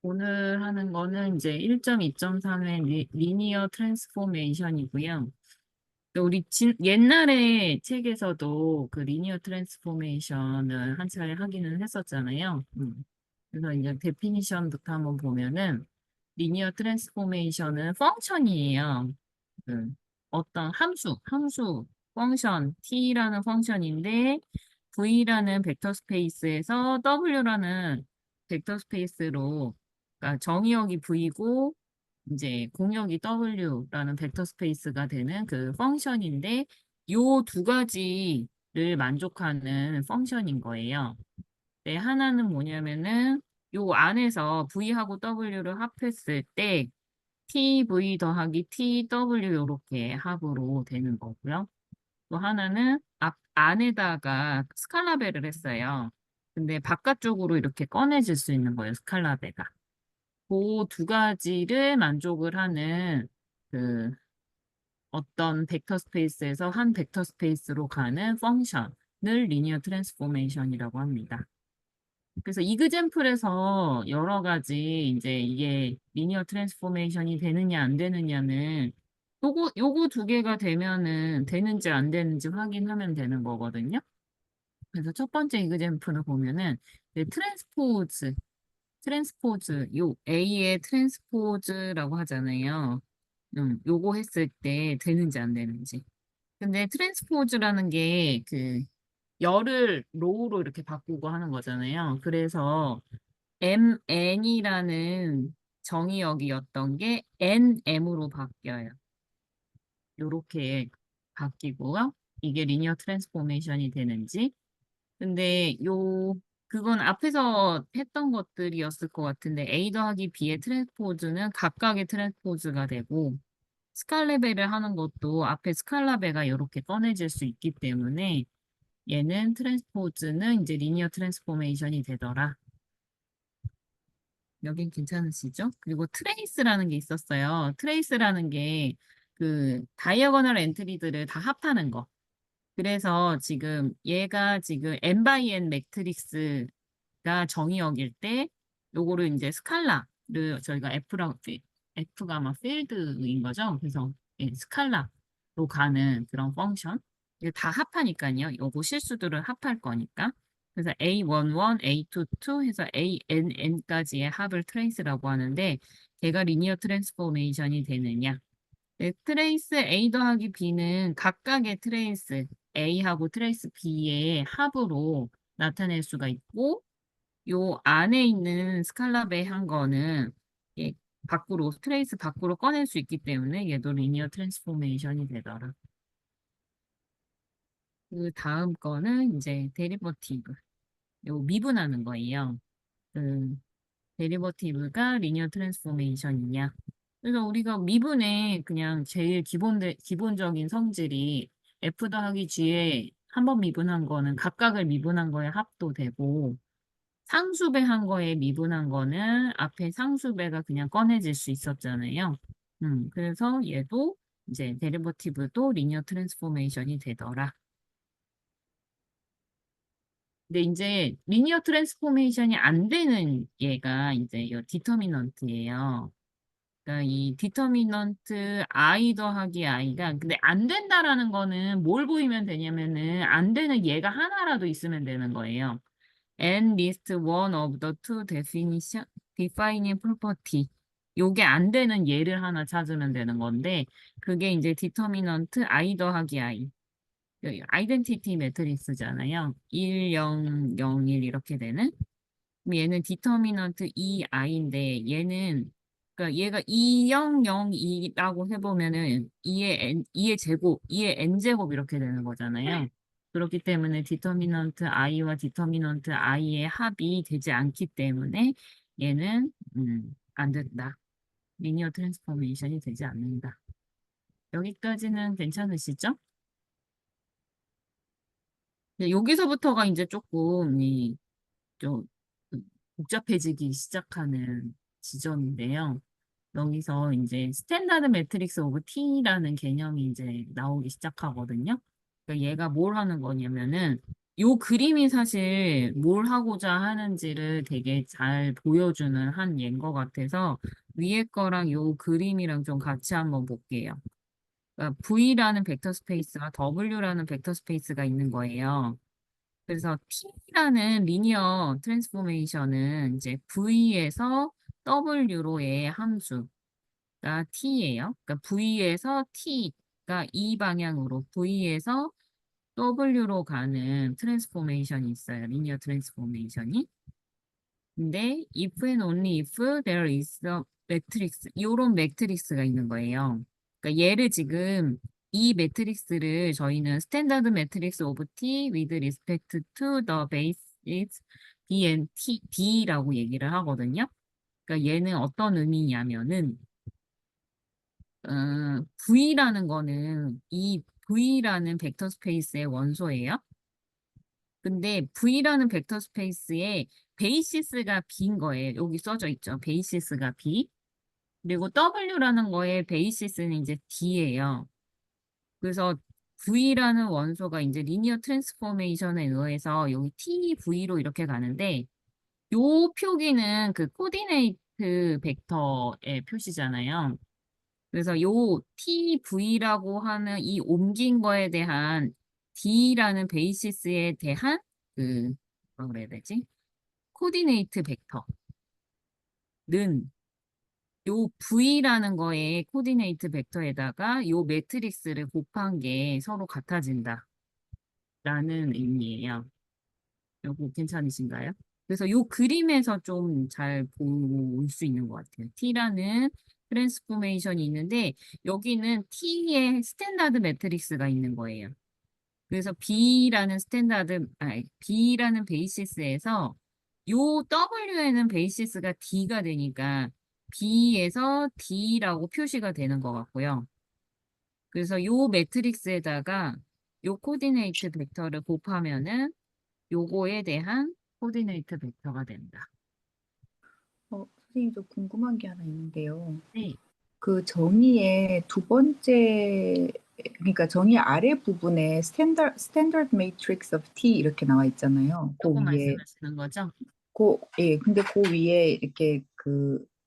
오늘 하는 거는 이제 1.2.3의 리니어 트랜스포메이션이고요. 또 우리 옛날에 책에서도 그 리니어 트랜스포메이션을 한 차례 하기는 했었잖아요. 그래서 이제 데피니션부터 한번 보면은 리니어 트랜스포메이션은 펑션이에요. 그 어떤 함수, 펑션, t라는 펑션인데 v라는 벡터 스페이스에서 w라는 벡터 스페이스로 그러니까 정의역이 v고 이제 공역이 w라는 벡터 스페이스가 되는 그 펑션인데 요 두 가지를 만족하는 펑션인 거예요. 네, 하나는 뭐냐면은 요 안에서 v하고 w를 합했을 때 tv 더하기 tw 요렇게 합으로 되는 거고요. 또 하나는 안에다가 스칼라베를 했어요. 근데 바깥쪽으로 이렇게 꺼내질 수 있는 거예요, 스칼라베가. 그 두 가지를 만족을 하는 그 어떤 벡터 스페이스에서 한 벡터 스페이스로 가는 펑션을 리니어 트랜스포메이션이라고 합니다. 그래서 이그젠플에서 여러 가지 이제 이게 리니어 트랜스포메이션이 되느냐 안 되느냐는 요거 두 개가 되면은 되는지 안 되는지 확인하면 되는 거거든요. 그래서 첫 번째 이그젠플을 보면은 네, 트랜스포즈 요 A의 트랜스포즈라고 하잖아요. 요거 했을 때 되는지 안 되는지. 근데 트랜스포즈라는 게 그 열을 로우로 이렇게 바꾸고 하는 거잖아요. 그래서 MN이라는 정의역이었던 게 NM으로 바뀌어요. 요렇게 바뀌고요. 이게 리니어 트랜스포메이션이 되는지. 근데 그건 앞에서 했던 것들이었을 것 같은데 A 더하기 B의 트랜스포즈는 각각의 트랜스포즈가 되고 스칼레벨을 하는 것도 앞에 스칼라베가 이렇게 꺼내질 수 있기 때문에 얘는 트랜스포즈는 이제 리니어 트랜스포메이션이 되더라. 여긴 괜찮으시죠? 그리고 트레이스라는 게 있었어요. 트레이스라는 게 그 다이어고널 엔트리들을 다 합하는 거. 그래서 지금 얘가 지금 n by n 매트릭스가 정의역일 때 요거를 이제 스칼라를 저희가 F가 아마 필드인 거죠. 그래서 예, 스칼라로 가는 그런 펑션. 이게 다 합하니까요. 요거 실수들을 합할 거니까. 그래서 A11, A22 해서 ANN까지의 합을 트레이스라고 하는데 걔가 리니어 트랜스포메이션이 되느냐. 네, 트레이스 A 더하기 B는 각각의 트레이스 A하고 트레이스 B의 합으로 나타낼 수가 있고 요 안에 있는 스칼라베 한 거는 예, 트레이스 밖으로 꺼낼 수 있기 때문에 얘도 리니어 트랜스포메이션이 되더라. 그 다음 거는 이제 데리버티브. 요 미분하는 거예요. 그 데리버티브가 리니어 트랜스포메이션이냐. 그래서 우리가 미분의 그냥 제일 기본적인 성질이 F 더하기 G에 한 번 미분한 거는 각각을 미분한 거에 합도 되고 상수배 한 거에 미분한 거는 앞에 상수배가 그냥 꺼내질 수 있었잖아요. 그래서 얘도 이제 데리버티브도 리니어 트랜스포메이션이 되더라. 근데 이제 리니어 트랜스포메이션이 안 되는 얘가 이제 이 디터미넌트예요. 그러니까 이 디터미넌트 i 더하기 i가 근데 안 된다라는 거는 뭘 보이면 되냐면은 안 되는 얘가 하나라도 있으면 되는 거예요. And list one of the two defining property. 요게 안 되는 예를 하나 찾으면 되는 건데 그게 이제 디터미넌트 i 더하기 i. 아이덴티티 매트릭스잖아요. 1, 0, 0, 1 이렇게 되는. 그럼 얘는 디터미넌트 2i인데 얘는 그러니까 얘가 2, 0, 0, 2라고 해보면은 2의 제곱, 2의 n제곱 이렇게 되는 거잖아요. 그렇기 때문에 디터미넌트 i와 디터미넌트 i의 합이 되지 않기 때문에 얘는 안 된다. 리니어 트랜스포메이션이 되지 않는다. 여기까지는 괜찮으시죠? 네, 여기서부터가 이제 조금 좀 복잡해지기 시작하는 지점인데요. 여기서 이제 스탠다드 매트릭스 오브 T라는 개념이 이제 나오기 시작하거든요. 그러니까 얘가 뭘 하는 거냐면은 요 그림이 사실 뭘 하고자 하는지를 되게 잘 보여주는 한 예인 것 같아서 위에 거랑 요 그림이랑 좀 같이 한번 볼게요. 그러니까 V라는 벡터 스페이스와 W라는 벡터 스페이스가 있는 거예요. 그래서 T라는 리니어 트랜스포메이션은 이제 V에서 W로의 함수가 T예요. 그러니까 V에서 T가 이 방향으로 V에서 W로 가는 트랜스포메이션이 있어요. 리니어 트랜스포메이션이. 근데 if and only if there is a matrix, 요런 매트릭스가 있는 거예요. 그러니까 얘를 지금 이 매트릭스를 저희는 스탠다드 매트릭스 오브 T with respect to the basis B and T, B라고 얘기를 하거든요. 그러니까 얘는 어떤 의미냐면은 V라는 거는 이 V라는 벡터 스페이스의 원소예요. 근데 V라는 벡터 스페이스에 베이시스가 B인 거예요. 여기 써져 있죠. 베이시스가 B. 그리고 W라는 거에 베이시스는 이제 D예요. 그래서 V라는 원소가 이제 리니어 트랜스포메이션에 의해서 여기 TV로 이렇게 가는데 요 표기는 그 코디네이트 벡터의 표시잖아요. 그래서 요 TV라고 하는 이 옮긴 거에 대한 D라는 베이시스에 대한 그 뭐라 그래야 되지? 코디네이트 벡터는 요 V라는 거에 코디네이트 벡터에다가 요 매트릭스를 곱한 게 서로 같아진다라는 의미예요. 요거 괜찮으신가요? 그래서 요 그림에서 좀 잘 볼 수 있는 것 같아요. T라는 트랜스포메이션이 있는데 여기는 T의 스탠다드 매트릭스가 있는 거예요. 그래서 B라는 베이시스에서 요 W에는 베이시스가 D가 되니까 B에서 D라고 표시가 되는 것 같고요. 그래서 요 매트릭스에다가 요 코디네이트 벡터를 곱하면은 요거에 대한 코디네이트 벡터가 된다. 선생님 저 궁금한 게 하나 있는데요. 네, 그 정의의 두 번째, 그러니까 정의 아래 부분에 standard matrix of T 이렇게 나와 있잖아요. 그 요거 위에, 말씀하시는 거죠? 예, 근데 그 위에 이렇게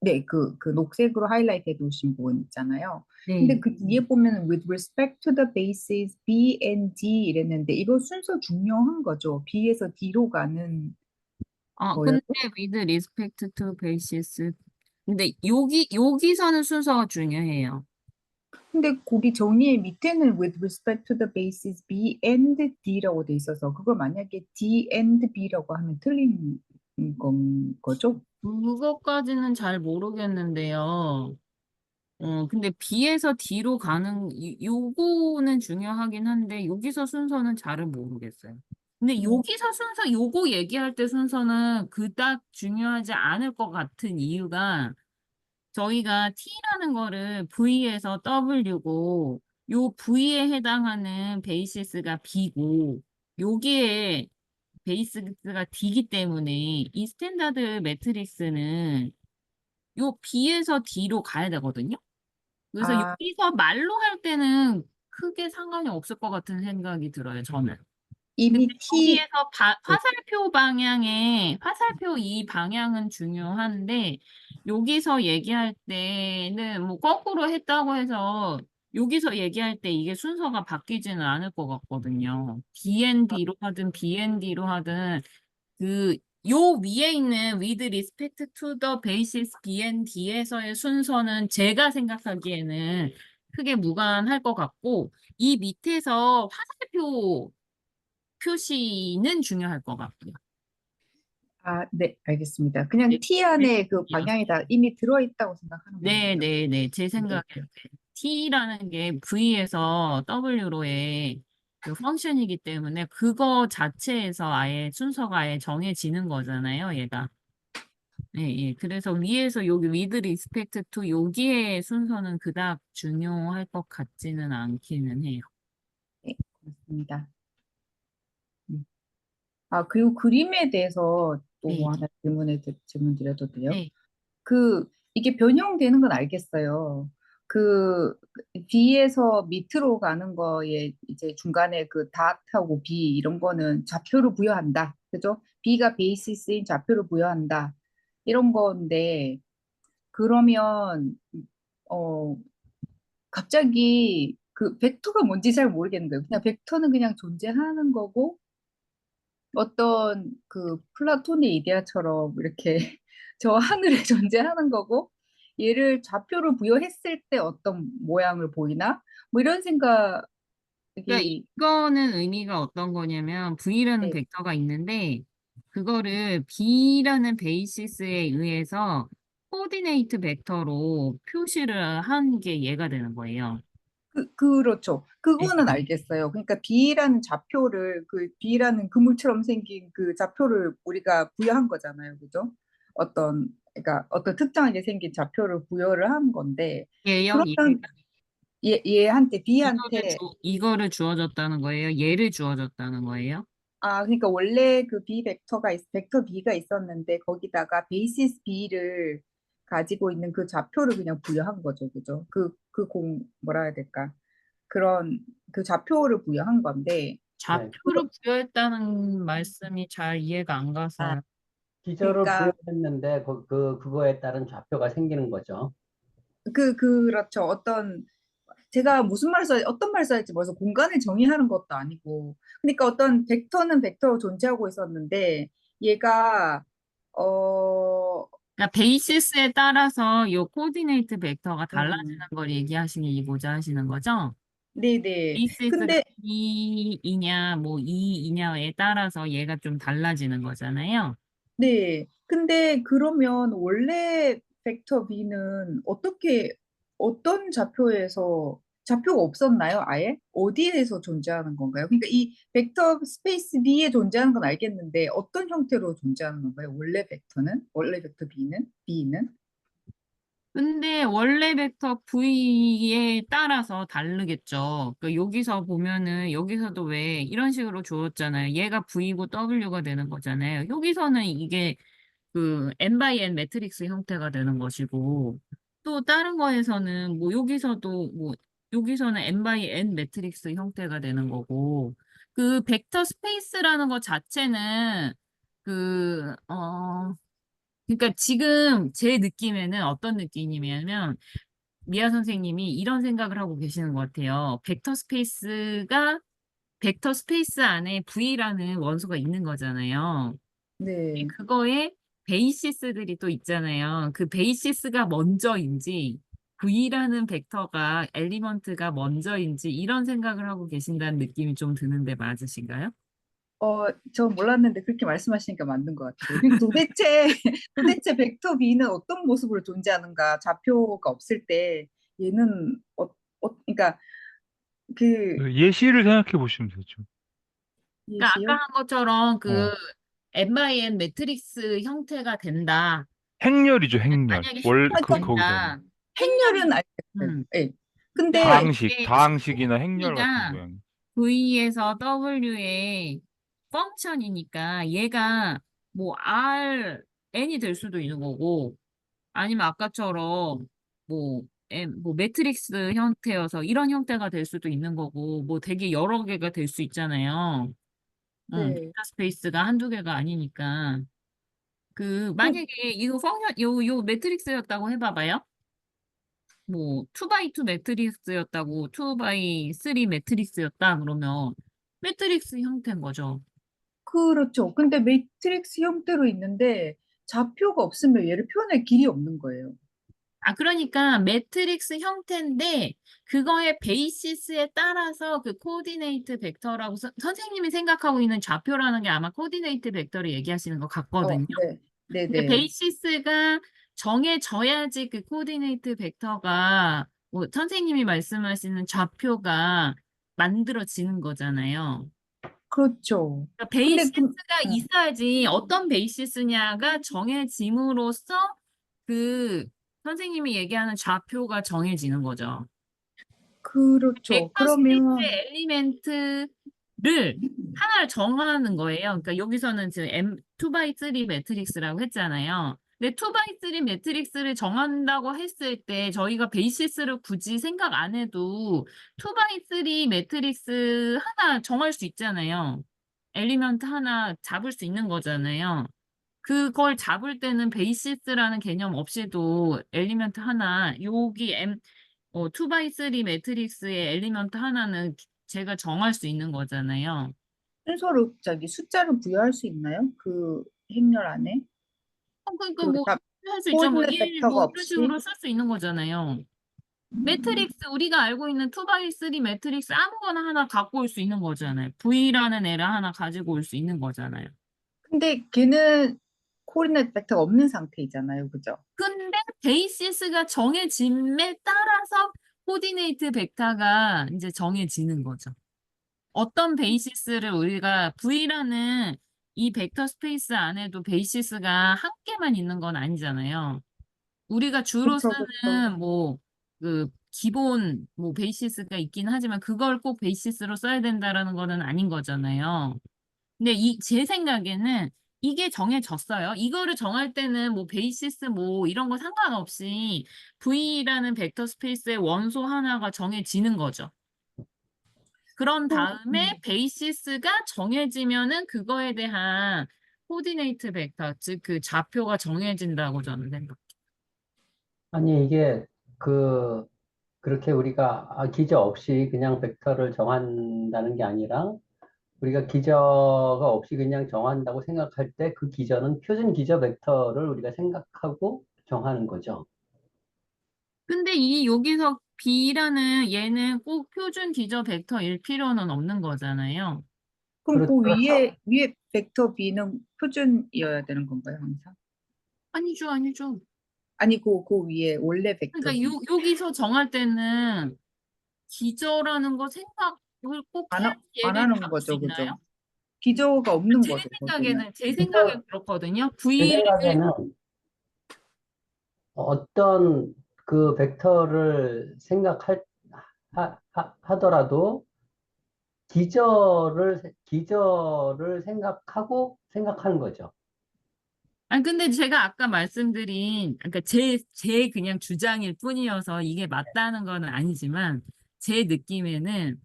네, 그 녹색으로 하이라이트 해 놓으신 부분 있잖아요. 근데 네. 그 뒤에 보면 with respect to the bases B and D 이랬는데 이거 순서 중요한 거죠. B에서 D로 가는 거요. 근데 with respect to basis. 근데 여기서는 순서가 중요해요. 근데 거기 정의의 밑에는 with respect to the bases B and D라고 돼 있어서 그거 만약에 D and B라고 하면 틀린 거죠? 그것까지는 잘 모르겠는데요. 근데 B에서 D로 가는, 요거는 중요하긴 한데, 여기서 순서는 잘은 모르겠어요. 근데 음. 여기서 순서, 요거 얘기할 때 순서는 그닥 중요하지 않을 것 같은 이유가, 저희가 T라는 거를 V에서 W고, 요 V에 해당하는 베이시스가 B고, 여기에 베이스가 D이기 때문에, 이 스탠다드 매트릭스는 요 B에서 D로 가야 되거든요. 그래서 아, 여기서 말로 할 때는 크게 상관이 없을 것 같은 생각이 들어요, 저는. 근데 이미 T, 여기에서 네. 화살표 이 방향은 중요한데, 여기서 얘기할 때는 뭐 거꾸로 했다고 해서, 여기서 얘기할 때 이게 순서가 바뀌지는 않을 것 같거든요. DNB로 하든 BND로 하든 그, 요 위에 있는 with respect to the basis BND에서의 순서는 제가 생각하기에는 크게 무관할 것 같고, 이 밑에서 화살표 표시는 중요할 것 같고요. 네, 알겠습니다. 그냥 네, T 제 안에 그 생각이요. 방향이 다 이미 들어있다고 생각하는 네, 거네요. 네, 네. 제 네, 생각에는 T라는 게 V에서 W로의 그 펑션이기 때문에 그거 자체에서 아예 순서가 아예 정해지는 거잖아요, 얘가. 네, 예. 그래서 위에서 여기 with respect to 여기에 순서는 그닥 중요할 것 같지는 않기는 해요. 네, 그렇습니다. 음. 그리고 그림에 대해서 또 네, 뭐 하나 질문 드려도 돼요? 네, 이게 변형되는 건 알겠어요. 그 B에서 밑으로 가는 거에 이제 중간에 그 닷하고 B 이런 거는 좌표를 부여한다. 그죠? B가 베이시스인 좌표를 부여한다. 이런 건데 그러면 어 갑자기 그 벡터가 뭔지 잘 모르겠는 거예요. 그냥 벡터는 그냥 존재하는 거고 어떤 그 플라톤의 이데아처럼 이렇게 저 하늘에 존재하는 거고 얘를 좌표를 부여했을 때 어떤 모양을 보이나? 뭐 이런 생각이 그러니까 이거는 의미가 어떤 거냐면 V라는 네. 벡터가 있는데 그거를 B라는 베이시스에 의해서 코디네이트 벡터로 표시를 한 게 얘가 되는 거예요. 그렇죠. 네. 그거는 알겠어요. 그러니까 B라는 좌표를 그 B라는 그물처럼 생긴 그 좌표를 우리가 부여한 거잖아요. 그죠? 그러니까 어떤 특정하게 생긴 좌표를 부여를 한 건데 얘요? 그러면 얘한테 B한테 이거를 주어졌다는 거예요? 얘를 주어졌다는 거예요? 그러니까 원래 그 B 벡터 B가 있었는데 거기다가 베이시스 B를 가지고 있는 그 좌표를 그냥 부여한 거죠. 그죠? 뭐라 해야 될까? 그런 그 좌표를 부여한 건데 네, 좌표를 부여했다는 말씀이 잘 이해가 안 아, 가서요. 기저를 그러니까 부여했는데 그거에 따른 좌표가 생기는 거죠. 그렇죠. 제가 어떤 말 써야 할지 몰라서 공간을 정의하는 것도 아니고 그러니까 어떤 벡터는 벡터로 존재하고 있었는데 얘가 어 그러니까 베이시스에 따라서 요 코디네이트 벡터가 달라지는 음, 걸 얘기하시고자 하시는 거죠? 네네. 베이시스가 근데 2이냐 뭐 2이냐에 따라서 얘가 좀 달라지는 거잖아요. 네. 근데 그러면 원래 벡터 B는 어떤 좌표가 없었나요? 아예? 어디에서 존재하는 건가요? 그러니까 이 벡터 스페이스 B에 존재하는 건 알겠는데 어떤 형태로 존재하는 건가요? 원래 벡터 B는? 근데 원래 벡터 V에 따라서 다르겠죠. 그러니까 여기서 보면은 여기서도 왜 이런 식으로 주었잖아요. 얘가 V고 W가 되는 거잖아요. 여기서는 이게 그 n by n 매트릭스 형태가 되는 것이고 또 다른 거에서는 뭐 여기서는 n by n 매트릭스 형태가 되는 거고 그 벡터 스페이스라는 것 자체는 그 그러니까 지금 제 느낌에는 어떤 느낌이냐면 미아 선생님이 이런 생각을 하고 계시는 것 같아요. 벡터 스페이스 안에 V라는 원소가 있는 거잖아요. 네. 그거에 베이시스들이 또 있잖아요. 그 베이시스가 먼저인지 V라는 벡터가 엘리먼트가 먼저인지 이런 생각을 하고 계신다는 느낌이 좀 드는데 맞으신가요? 저 몰랐는데 그렇게 말씀하시니까 맞는 것 같아요. 그러니까 도대체, 도대체 벡터 B는 어떤 모습으로 존재하는가? 좌표가 없을 때 얘는, 그러니까 그 그 예시를 생각해 보시면 되죠. 그러니까 아까 예시요? 한 것처럼 그 어. MIN 매트릭스 형태가 된다. 행렬이죠, 행렬. 만약에 아, 저 거기서는. 행렬이다. 행렬은 행렬이 알겠어요. 음. 예. 근데 근데 이게 다항식이나 행렬 같은 C가 모양. V에서 W의 펑션이니까 얘가 뭐 Rn이 될 수도 있는 거고 아니면 아까처럼 뭐 뭐 매트릭스 형태여서 이런 형태가 될 수도 있는 거고 뭐 되게 여러 개가 될 수 있잖아요. 네. 벡터 스페이스가 한두 개가 아니니까 그, 만약에 이거 펑션 요 매트릭스였다고 해봐봐요. 뭐 2x2 매트릭스였다고 2x3 매트릭스였다 그러면 매트릭스 형태인 거죠. 그렇죠. 근데 매트릭스 형태로 있는데 좌표가 없으면 얘를 표현할 길이 없는 거예요. 그러니까 매트릭스 형태인데 그거의 베이시스에 따라서 그 코디네이트 벡터라고 선생님이 생각하고 있는 좌표라는 게 아마 코디네이트 벡터를 얘기하시는 것 같거든요. 네. 네, 근데 네. 베이시스가 정해져야지 그 코디네이트 벡터가 뭐 선생님이 말씀하시는 좌표가 만들어지는 거잖아요. 그렇죠. 그러니까 근데 베이시스가 어, 있어야지 어떤 베이시스냐가 정해짐으로써 그 선생님이 얘기하는 좌표가 정해지는 거죠. 그렇죠. 벡터 스페이스의 그러면 엘리멘트를 하나를 정하는 거예요. 그러니까 여기서는 지금 2x3 매트릭스라고 했잖아요. 근데 2x3 매트릭스를 정한다고 했을 때 저희가 베이시스를 굳이 생각 안 해도 2x3 매트릭스 하나 정할 수 있잖아요. 엘리먼트 하나 잡을 수 있는 거잖아요. 그걸 잡을 때는 베이시스라는 개념 없이도 엘리먼트 하나, 여기 2x3 매트릭스의 엘리먼트 하나는 제가 정할 수 있는 거잖아요. 순서로 저기 숫자를 부여할 수 있나요? 그 행렬 안에 그러니까 그 뭐 답 할 수 있죠. 뭐 코디네이트 1, 벡터가 뭐 이런 없이 식으로 쓸 수 있는 거잖아요. 매트릭스 우리가 알고 있는 2x3 매트릭스 아무거나 하나 갖고 올 수 있는 거잖아요. V라는 애를 하나 가지고 올 수 있는 거잖아요. 근데 걔는 코디네이트 벡터가 없는 상태이잖아요. 그죠? 근데 베이시스가 정해짐에 따라서 코디네이트 벡터가 이제 정해지는 거죠. 어떤 베이시스를 우리가 V라는 이 벡터 스페이스 안에도 베이시스가 한 개만 있는 건 아니잖아요. 우리가 주로 그쵸, 그쵸. 쓰는 뭐 그 기본 뭐 베이시스가 있긴 하지만 그걸 꼭 베이시스로 써야 된다라는 거는 아닌 거잖아요. 근데 제 생각에는 이게 정해졌어요. 이거를 정할 때는 뭐 베이시스 뭐 이런 거 상관없이 V라는 벡터 스페이스의 원소 하나가 정해지는 거죠. 그런 다음에 베이시스가 정해지면은 그거에 대한 코디네이트 벡터, 즉 그 좌표가 정해진다고 저는 생각해요. 아니, 이게 그렇게 우리가 기저 없이 그냥 벡터를 정한다는 게 아니라 우리가 기저가 없이 그냥 정한다고 생각할 때 그 기저는 표준 기저 벡터를 우리가 생각하고 정하는 거죠. 근데 여기서 B라는 얘는 꼭 표준 기저 벡터일 필요는 없는 거잖아요. 그럼 그 그렇죠. 위에 벡터 B는 표준이어야 되는 건가요, 항상? 아니죠, 아니죠. 아니 그 위에 원래 벡터 그러니까 B 여기서 정할 때는 기저라는 거 생각을 꼭 안, 해야지 안 얘를 하는 잡을 수 거죠, 그죠? 있나요? 기저가 없는 거죠, 거기는. 제 그래서 생각엔 그렇거든요. 제 V를 생각에는 어떤 그 벡터를 하더라도 기저를 생각하고 생각하는 거죠. 아니 근데 제가 아까 말씀드린 그러니까 제 그냥 주장일 뿐이어서 이게 맞다는 거는 아니지만 제 느낌에는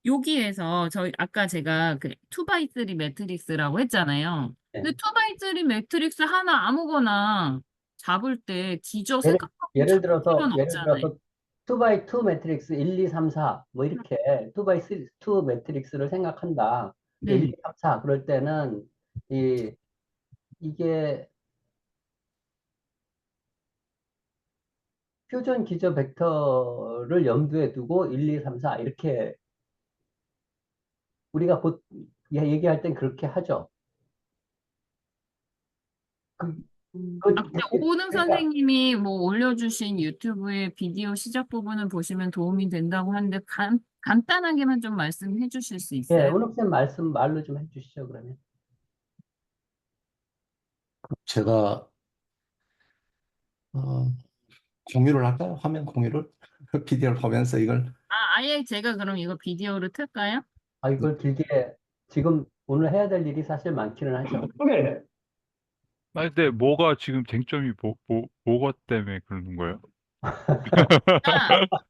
여기에서 저희 아까 제가 그 2x3 매트릭스라고 했잖아요. 네. 근데 2x3 매트릭스 하나 아무거나 잡을 때 기저 예를, 생각하고 잡을 필요는 예를 없잖아요. 들어서 2x2 매트릭스 1, 2, 3, 4, 뭐 이렇게 2x2 매트릭스를 생각한다. 1, 2, 네. 3, 4. 그럴 때는 이게 표준 기저 벡터를 염두에 두고 1, 2, 3, 4 이렇게 우리가 얘기할 땐 그렇게 하죠. 그, 근데 오은흥 그러니까 선생님이 뭐 올려주신 유튜브의 비디오 시작 부분을 보시면 도움이 된다고 하는데 간단하게만 좀 말씀해 주실 수 예, 있어요? 은옥쌤 말로 좀 해주시죠, 그러면. 제가 어, 공유를 할까요? 화면 공유를 PD를 보면서 이걸 아예 제가 그럼 이거 비디오를 틀까요? 이걸 길게 지금 오늘 해야 될 일이 사실 많기는 하죠. 아니, 근데 뭐가 지금 쟁점이 뭐가 때문에 그러는 거예요?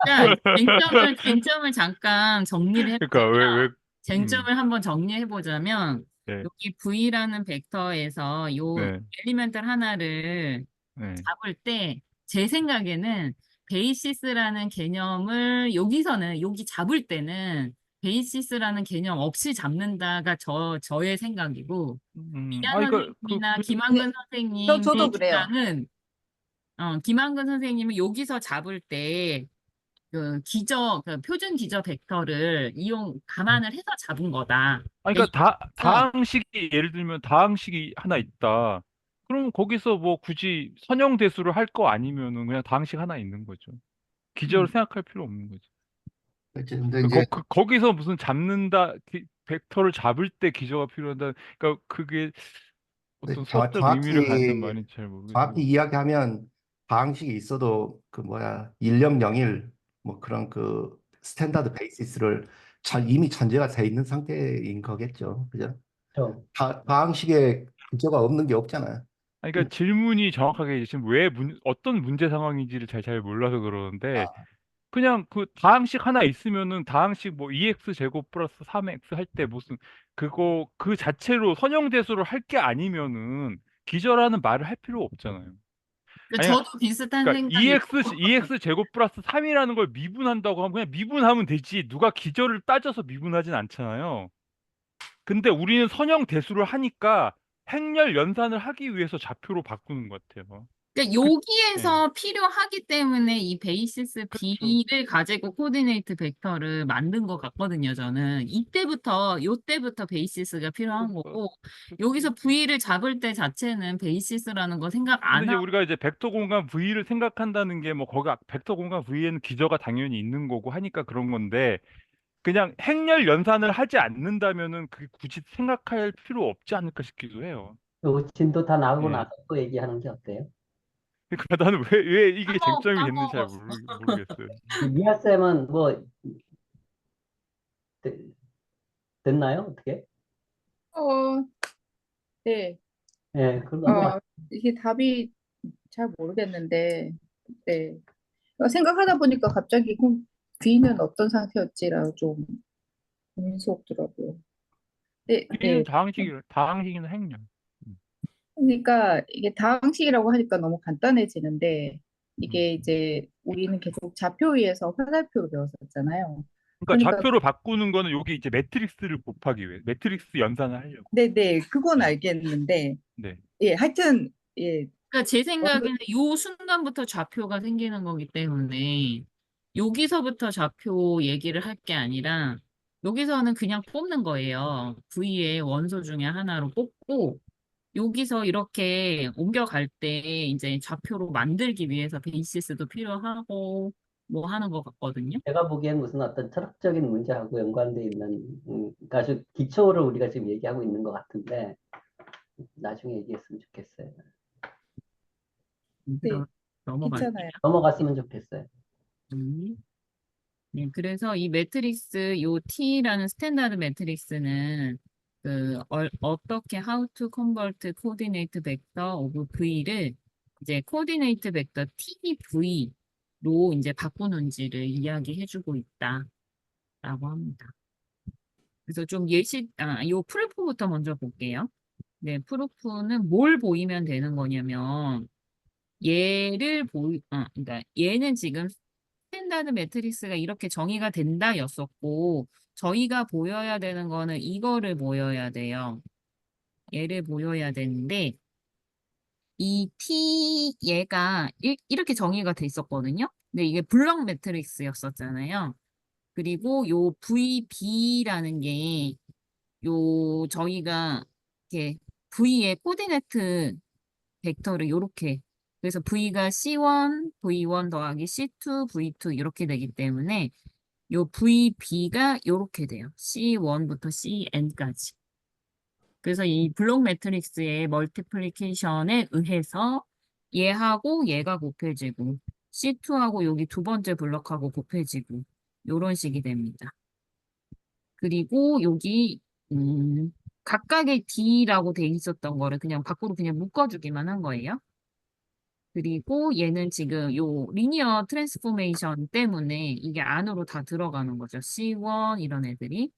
그러니까 쟁점을 잠깐 정리를 그러니까 해보자면, 음, 쟁점을 한번 정리해 보자면, 네, 여기 V라는 벡터에서 요 네, 엘리멘탈 하나를 네. 잡을 때, 제 생각에는 베이시스라는 개념을 여기 잡을 때는 베이시스라는 개념 없이 잡는다가 저의 생각이고, 이한 이거, 선생님이나 근데 김한근 저도 선생님의 그래요. 주장은 김한근 선생님은 여기서 잡을 때 그 표준 기저 벡터를 감안을 해서 잡은 거다. 그러니까 그래서 다항식이, 예를 들면 다항식이 하나 있다. 그럼 거기서 뭐 굳이 선형대수를 할 거 아니면은 그냥 다항식 하나 있는 거죠. 기저를 생각할 필요 없는 거죠. 근데 이제 거기서 무슨 벡터를 잡을 때 기저가 필요하다. 그러니까 그게 어떤 수학적 의미를 갖는 말인지 잘 정확히 모르겠어요. 이야기하면 방식이 있어도 그 뭐야 1001 뭐 그런 그 스탠다드 베이시스를 이미 전제가 돼 있는 상태인 거겠죠. 그죠? 그렇죠. 방식에 기저가 없는 게 없잖아요. 아니, 그러니까 질문이 정확하게 지금 어떤 문제 상황인지를 잘 몰라서 그러는데 그냥 그 다항식 하나 있으면은 다항식 뭐 2x 제곱 플러스 3x 할 때 무슨 그거 그 자체로 선형대수를 할 게 아니면은 기절하는 말을 할 필요 없잖아요. 아니 저도 비슷한 그러니까 생각이에요. 2x 제곱 플러스 3이라는 걸 미분한다고 하면 그냥 미분하면 되지 누가 기절을 따져서 미분하진 않잖아요. 근데 우리는 선형대수를 하니까 행렬 연산을 하기 위해서 좌표로 바꾸는 것 같아요. 그러니까 그, 예, 여기에서 필요하기 때문에 이 베이시스 그렇죠. B를 가지고 코디네이트 벡터를 만든 것 같거든요, 저는. 요때부터 베이시스가 필요한 그러니까. 거고, 여기서 V를 잡을 때 자체는 베이시스라는 거 생각 근데 안 이제 하고, 우리가 이제 벡터 공간 V를 생각한다는 게 뭐 거기 벡터 공간 V에는 기저가 당연히 있는 거고 하니까 그런 건데 그냥 행렬 연산을 하지 않는다면은 그게 굳이 생각할 필요 없지 않을까 싶기도 해요. 그 진도 다 나오고 예. 나서 또 얘기하는 게 어때요? 그러니까 나는 왜 이게 쟁점이 됐는지 잘 까먹었어. 모르겠어요. 미아 쌤은 뭐 되- 됐나요? 어떻게? 어, 네. 예, 그 넘어가. 이게 답이 잘 모르겠는데, 네. 생각하다 보니까 갑자기 그럼 귀는 어떤 상태였지라고 좀 고민스럽더라고요. 네, B는 네. 다항식이나 행렬. 음. 그러니까 이게 다항식이라고 하니까 너무 간단해지는데, 음. 이게 이제 우리는 계속 좌표 위에서 화살표로 배웠었잖아요. 그러니까 그러니까, 좌표를 바꾸는 거는 여기 이제 매트릭스를 곱하기 위해 매트릭스 연산을 하려고. 네네, 그건 네. 알겠는데, 네. 예, 하여튼, 예, 그러니까 제 원래 생각에는 요 순간부터 좌표가 생기는 거기 때문에 여기서부터 좌표 얘기를 할 게 아니라 여기서는 그냥 뽑는 거예요. V의 원소 중에 하나로 뽑고 여기서 이렇게 옮겨갈 때 이제 좌표로 만들기 위해서 베이시스도 필요하고 뭐 하는 것 같거든요. 제가 보기엔 무슨 어떤 철학적인 문제하고 연관돼 있는 아주 기초를 우리가 지금 얘기하고 있는 것 같은데 나중에 얘기했으면 좋겠어요. 네, 그럼 넘어갈게요. 괜찮아요. 넘어갔으면 좋겠어요. 음. 네, 그래서 이 매트릭스, 요 T라는 스탠다드 매트릭스는 어떻게 how to convert coordinate vector of V를 이제 coordinate vector TV로 이제 바꾸는지를 이야기해주고 있다라고 합니다. 그래서 좀 요 프루프부터 먼저 볼게요. 네, 프루프는 뭘 보이면 되는 거냐면 그러니까 얘는 지금 스탠다드 매트릭스가 이렇게 정의가 된다였었고 저희가 보여야 되는 거는 이거를 보여야 돼요. 얘를 보여야 되는데 이 얘가 이렇게 정의가 돼 있었거든요. 근데 이게 블럭 매트릭스였었잖아요. 그리고 요 VB라는 게 저희가 이렇게 V의 코디네이트 벡터를 요렇게 그래서 V가 C1, V1 더하기 C2, V2 이렇게 되기 때문에 요 VB가 요렇게 돼요. C1부터 CN까지. 그래서 이 블록 매트릭스의 멀티플리케이션에 의해서 얘하고 얘가 곱해지고 C2하고 여기 두 번째 블럭하고 곱해지고 요런 식이 됩니다. 그리고 여기 각각의 D라고 돼 있었던 거를 그냥 밖으로 그냥 묶어주기만 한 거예요. 그리고 얘는 지금 요 리니어 트랜스포메이션 때문에 이게 안으로 다 들어가는 거죠. C1 이런 애들이.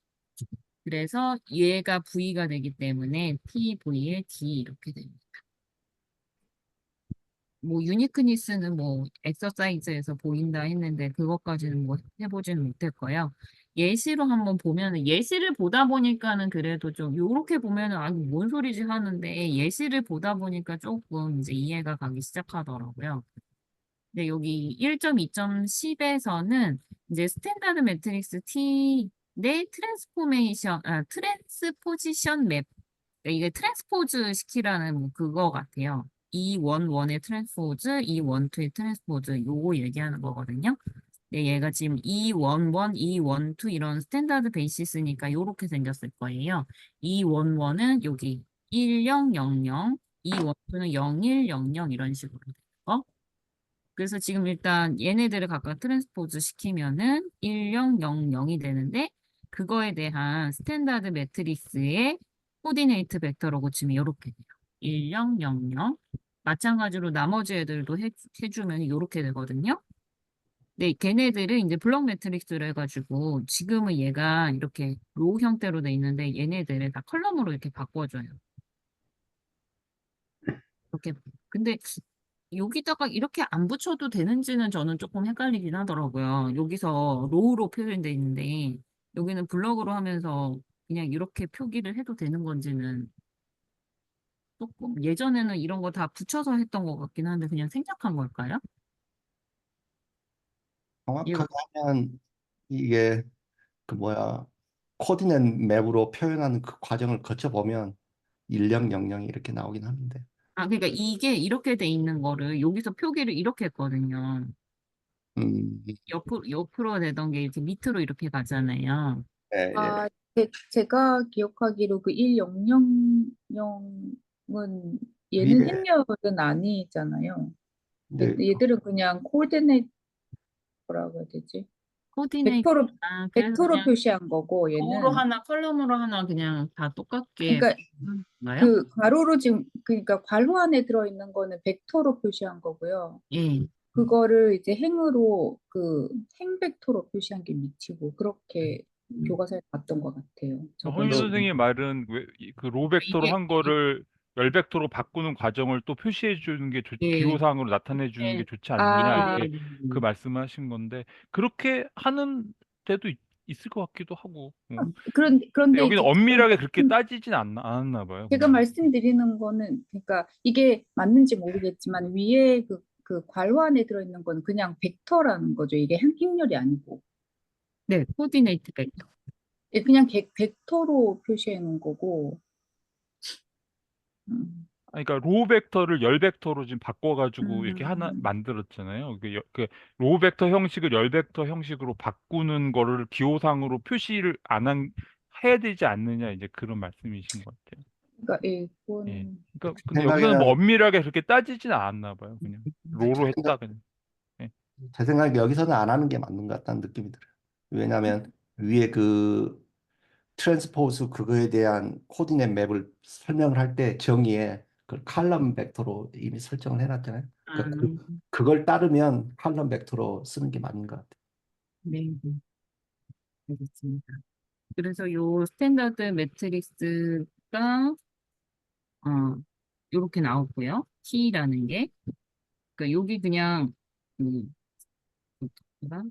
그래서 얘가 V가 되기 때문에 TV에 D 이렇게 됩니다. 뭐 유니크니스는 뭐 엑서사이즈에서 보인다 했는데 그것까지는 뭐 해보지는 못했고요. 예시로 한번 보면은 예시를 보다 보니까는 그래도 좀 요렇게 보면은 아, 뭔 소리지 하는데 예시를 보다 보니까 조금 이제 이해가 가기 시작하더라고요. 근데 여기 1.2.10에서는 이제 스탠다드 매트릭스 T 내 트랜스포지션 맵 이게 트랜스포즈 시키라는 뭐 그거 같아요. E11의 트랜스포즈, E12의 트랜스포즈 요거 얘기하는 거거든요. 근데 얘가 지금 E11, E12 이런 스탠다드 베이시스니까 요렇게 생겼을 거예요. E11은 여기 1000, E12는 0100 이런 식으로 돼요. 그래서 지금 일단 얘네들을 각각 트랜스포즈 시키면은 1000이 되는데 그거에 대한 스탠다드 매트리스의 코디네이트 벡터로 고치면 이렇게 돼요. 1000 마찬가지로 나머지 애들도 해주면 이렇게 되거든요. 네, 걔네들은 이제 블록 매트릭스로 해가지고 지금은 얘가 이렇게 로우 형태로 돼 있는데 얘네들을 다 컬럼으로 이렇게 바꿔줘요. 이렇게. 근데 여기다가 이렇게 안 붙여도 되는지는 저는 조금 헷갈리긴 하더라고요. 여기서 로우로 표현돼 있는데 여기는 블럭으로 하면서 그냥 이렇게 표기를 해도 되는 건지는 조금 예전에는 이런 거 다 붙여서 했던 것 같긴 한데 그냥 생략한 걸까요? 이거 정확하게 하면 이게 그 뭐야 코디넷 맵으로 표현하는 그 과정을 거쳐보면 1000이 이렇게 나오긴 하는데 그러니까 이게 이렇게 돼 있는 거를 여기서 표기를 이렇게 했거든요. 음, 옆으로 되던 게 이렇게 밑으로 이렇게 가잖아요. 예, 예. 아, 제가 기억하기로 그 1000은 얘는 위에 행렬은 아니잖아요. 이제 얘들은 그냥 코디네이트 뭐라고 해야 되지? 코디네이트. 벡터로 그래서 벡터로 그냥 표시한 거고 로우로 얘는 하나, 컬럼으로 하나 그냥 다 똑같게 그러니까 하는 건가요? 그 가로로 지금 그러니까 괄호 안에 들어 있는 거는 벡터로 표시한 거고요. 예. 그거를 이제 행으로 그 행벡터로 표시한 게 밑이고 그렇게 교과서에 봤던 것 같아요. 저번 허윤 그 시간에. 선생님 말은 그 로벡터로 한 이게 거를 열벡터로 바꾸는 과정을 또 표시해 주는 게 예. 기호사항으로 나타내 주는 게 예. 좋지 않느냐 아, 이렇게 그 말씀을 하신 건데 그렇게 하는 데도 있을 것 같기도 하고 근데 그런데 여기는 이제 엄밀하게 그렇게 따지진 않았나 봐요 제가 그냥. 말씀드리는 거는 그러니까 이게 맞는지 모르겠지만 위에 그 괄호 안에 들어 있는 거는 그냥 벡터라는 거죠. 이게 행렬이 아니고. 네, 코디네이트 벡터. 예, 그냥 벡터로 표시해 놓은 거고. 음. 그러니까 로벡터를 열벡터로 지금 바꿔가지고 이렇게 하나 음. 만들었잖아요. 그 로벡터 형식을 열벡터 형식으로 바꾸는 거를 기호상으로 표시를 해야 되지 않느냐 이제 그런 말씀이신 것 같아요. 그러니까 예, 예. 그건 그러니까 제 근데 여기서는 뭐 생각에는 엄밀하게 그렇게 따지진 않았나 봐요. 그냥 로로 제 했다 생각 그냥. 예. 제 생각에 여기서는 안 하는 게 맞는 것 같다는 느낌이 들어요. 왜냐하면 위에 그 트랜스포즈 그거에 대한 코디넷 맵을 설명을 할 때 정의에 그 칼럼 벡터로 이미 설정을 해놨잖아요. 그러니까 그걸 따르면 칼럼 벡터로 쓰는 게 맞는 것 같아요. 네, 네, 알겠습니다. 그래서 요 스탠다드 매트릭스가 요렇게 나오고요. T라는 게. 그러니까 여기 그냥 음, 뭐더라?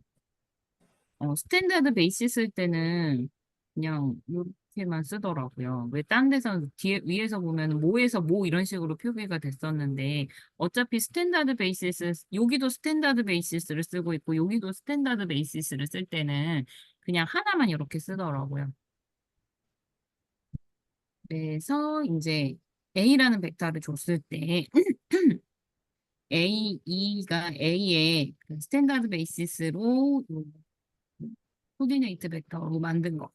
스탠다드 베이시 쓸 때는 그냥 이렇게만 쓰더라고요. 왜 딴 데서는 뒤에 위에서 보면 모에서 모 이런 식으로 표기가 됐었는데 어차피 스탠다드 베이시스 여기도 스탠다드 베이시스를 쓰고 있고 여기도 스탠다드 베이시스를 쓸 때는 그냥 하나만 이렇게 쓰더라고요. 그래서 이제 A라는 벡터를 줬을 때 E가 A의 그 스탠다드 베이시스로 코디네이트 벡터로 만든 거.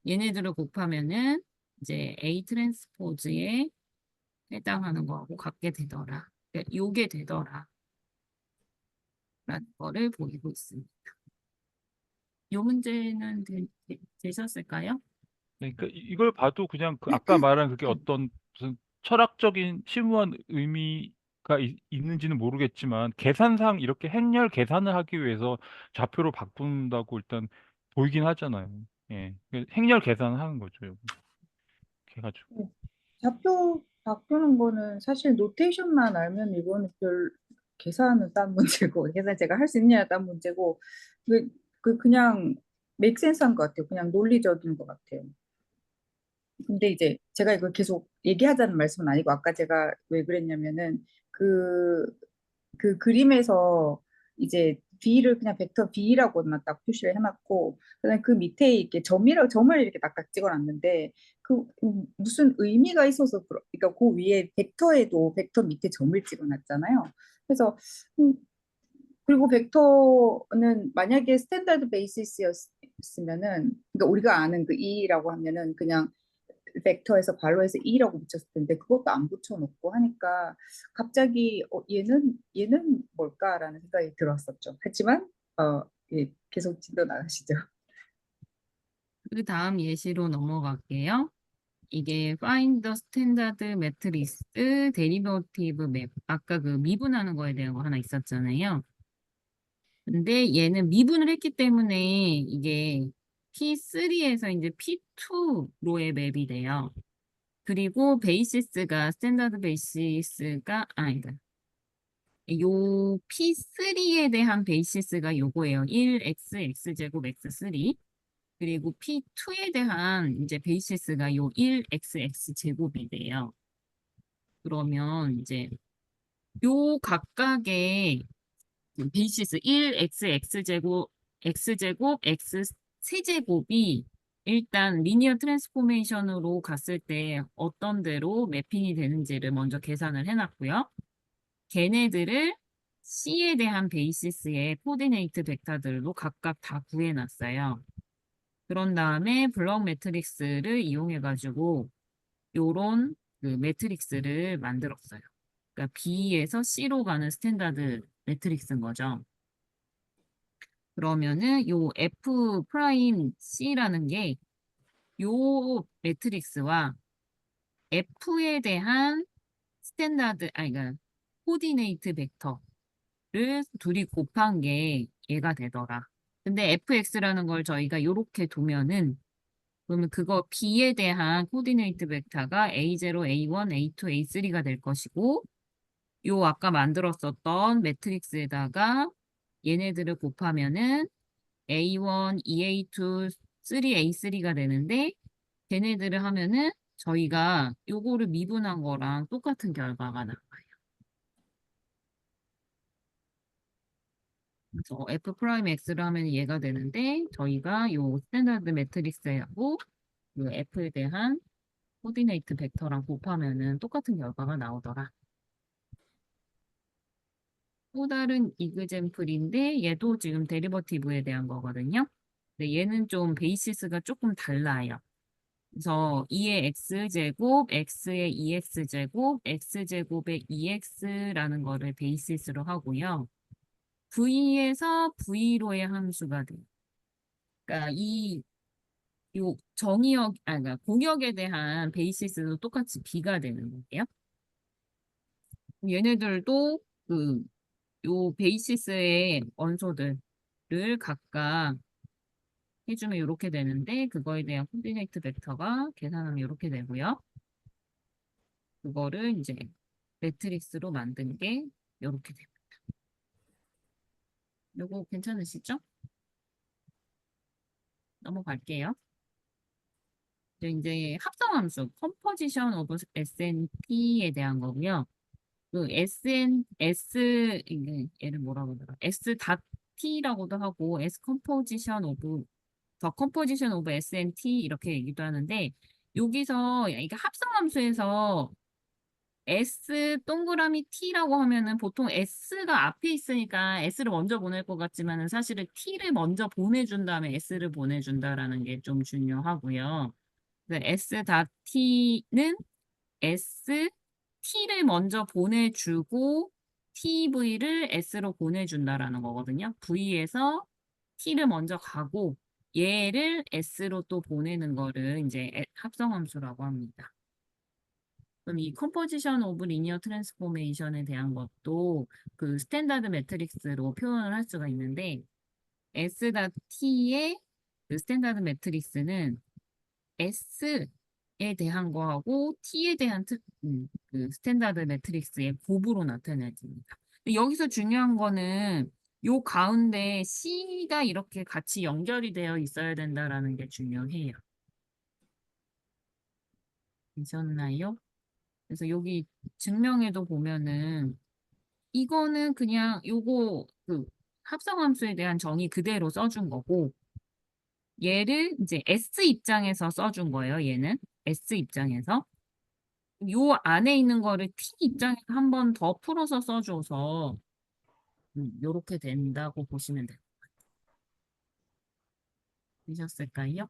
얘네들을 곱하면은 이제 A 트랜스포즈에 해당하는 거하고 같게 되더라. 그러니까 요게 되더라. 라는 거를 보이고 있습니다. 요 문제는 되셨을까요? 그러니까 이걸 봐도 그냥 그 아까 말한 그게 어떤 무슨 철학적인 심오한 의미가 있는지는 모르겠지만 계산상 이렇게 행렬 계산을 하기 위해서 좌표로 바꾼다고 일단 보이긴 하잖아요. 예. 행렬 계산을 하는 거죠. 여기. 이렇게 해가지고. 좌표 바꾸는 거는 사실 노테이션만 알면 이거는 별 계산은 딴 문제고 계산 제가 할 수 있느냐 딴 문제고 그냥 맥센스한 것 같아요. 그냥 논리적인 것 같아요. 근데 이제 제가 이걸 계속 얘기하자는 말씀은 아니고 아까 제가 왜 그랬냐면은 그 그림에서 이제 B를 그냥 벡터 B라고만 딱 표시를 해놨고 그다음에 그 밑에 이렇게 점을 이렇게 딱딱 찍어놨는데 무슨 의미가 있어서 그러니까 그 위에 벡터에도 벡터 밑에 점을 찍어놨잖아요. 그래서 음, 그리고 벡터는 만약에 스탠다드 베이시스였으면은 그러니까 우리가 아는 그 E라고 하면은 그냥 벡터에서 괄호에서 E라고 붙였을 텐데 그것도 안 붙여놓고 하니까 갑자기 얘는 뭘까라는 생각이 들었었죠. 하지만 예, 계속 진도 나가시죠. 그 다음 예시로 넘어갈게요. 이게 find the standard matrix derivative map. 아까 그 미분하는 거에 대한 거 하나 있었잖아요. 근데 얘는 미분을 했기 때문에 이게 P3에서 이제 P2로의 맵이 돼요. 그리고 베이시스가 스탠다드 베이시스가 아니다. 요 P3에 대한 베이시스가 요거예요. 1x x제곱 x3. 그리고 P2에 대한 이제 베이시스가 요 1x x제곱이 돼요. 그러면 이제 요 각각의 베이시스 1x x제곱 x 세제곱이 일단 리니어 트랜스포메이션으로 갔을 때 어떤 대로 매핑이 되는지를 먼저 계산을 해놨고요. 걔네들을 C에 대한 베이시스의 코디네이트 벡터들로 각각 다 구해놨어요. 그런 다음에 블록 매트릭스를 이용해가지고 요런 그 매트릭스를 만들었어요. 그러니까 B에서 C로 가는 스탠다드 매트릭스인 거죠. 그러면은 요 F 프라임 C라는 게 요 매트릭스와 F에 대한 스탠다드, 아니, 그러니까 코디네이트 벡터를 둘이 곱한 게 얘가 되더라. 근데 fx라는 걸 저희가 요렇게 두면은 그러면 그거 b에 대한 코디네이트 벡터가 a0, a1, a2, a3가 될 것이고 요 아까 만들었었던 매트릭스에다가 얘네들을 곱하면은 a1, 2a2, 3a3가 되는데 걔네들을 하면은 저희가 요거를 미분한 거랑 똑같은 결과가 나와요. 그래서 f 프라임 x를 하면 얘가 되는데 저희가 요 스탠다드 매트릭스하고 요 f에 대한 코디네이트 벡터랑 곱하면은 똑같은 결과가 나오더라. 또 다른 이그젠플인데 얘도 지금 데리버티브에 대한 거거든요. 근데 얘는 좀 베이시스가 조금 달라요. 그래서 2의 x제곱, x의 2x제곱, x제곱의 2x라는 거를 베이시스로 하고요. v에서 v로의 함수가 돼요. 그러니까 요 정의역, 그러니까 공역에 대한 베이시스도 똑같이 b가 되는 거예요. 얘네들도 요 베이시스의 원소들을 각각 해주면 이렇게 되는데 그거에 대한 코디네이트 벡터가 계산하면 이렇게 되고요. 그거를 이제 매트릭스로 만든 게 이렇게 됩니다. 요거 괜찮으시죠? 넘어갈게요. 이제 합성함수, composition of SNP에 대한 거고요. 그 이게 얘를 뭐라고 하더라? S.T라고도 하고 S composition of the composition of SNT 이렇게 얘기도 하는데 여기서 이게 합성함수에서 S 동그라미 T라고 하면은 보통 S가 앞에 있으니까 S를 먼저 보낼 것 같지만은 사실은 T를 먼저 보내준 다음에 S를 보내준다라는 게 좀 중요하고요. S.T는 S T를 먼저 보내주고 TV를 S로 보내준다라는 거거든요. V에서 T를 먼저 가고 얘를 S로 또 보내는 거를 이제 합성함수라고 합니다. 그럼 이 컴포지션 오브 리니어 트랜스포메이션에 대한 것도 그 스탠다드 매트릭스로 표현을 할 수가 있는데 S.T의 그 스탠다드 매트릭스는 S에 대한 거하고 T에 대한 그 스탠다드 매트릭스의 곱으로 나타내집니다. 근데 여기서 중요한 거는 요 가운데 C가 이렇게 같이 연결이 되어 있어야 된다라는 게 중요해요. 되셨나요? 그래서 여기 증명에도 보면은 이거는 그냥 요거 그 합성함수에 대한 정의 그대로 써준 거고 얘를 이제 S 입장에서 써준 거예요. 얘는 S 입장에서 요 안에 있는 거를 T 입장에서 한 번 더 풀어서 써줘서 요렇게 된다고 보시면 돼요. 되셨을까요?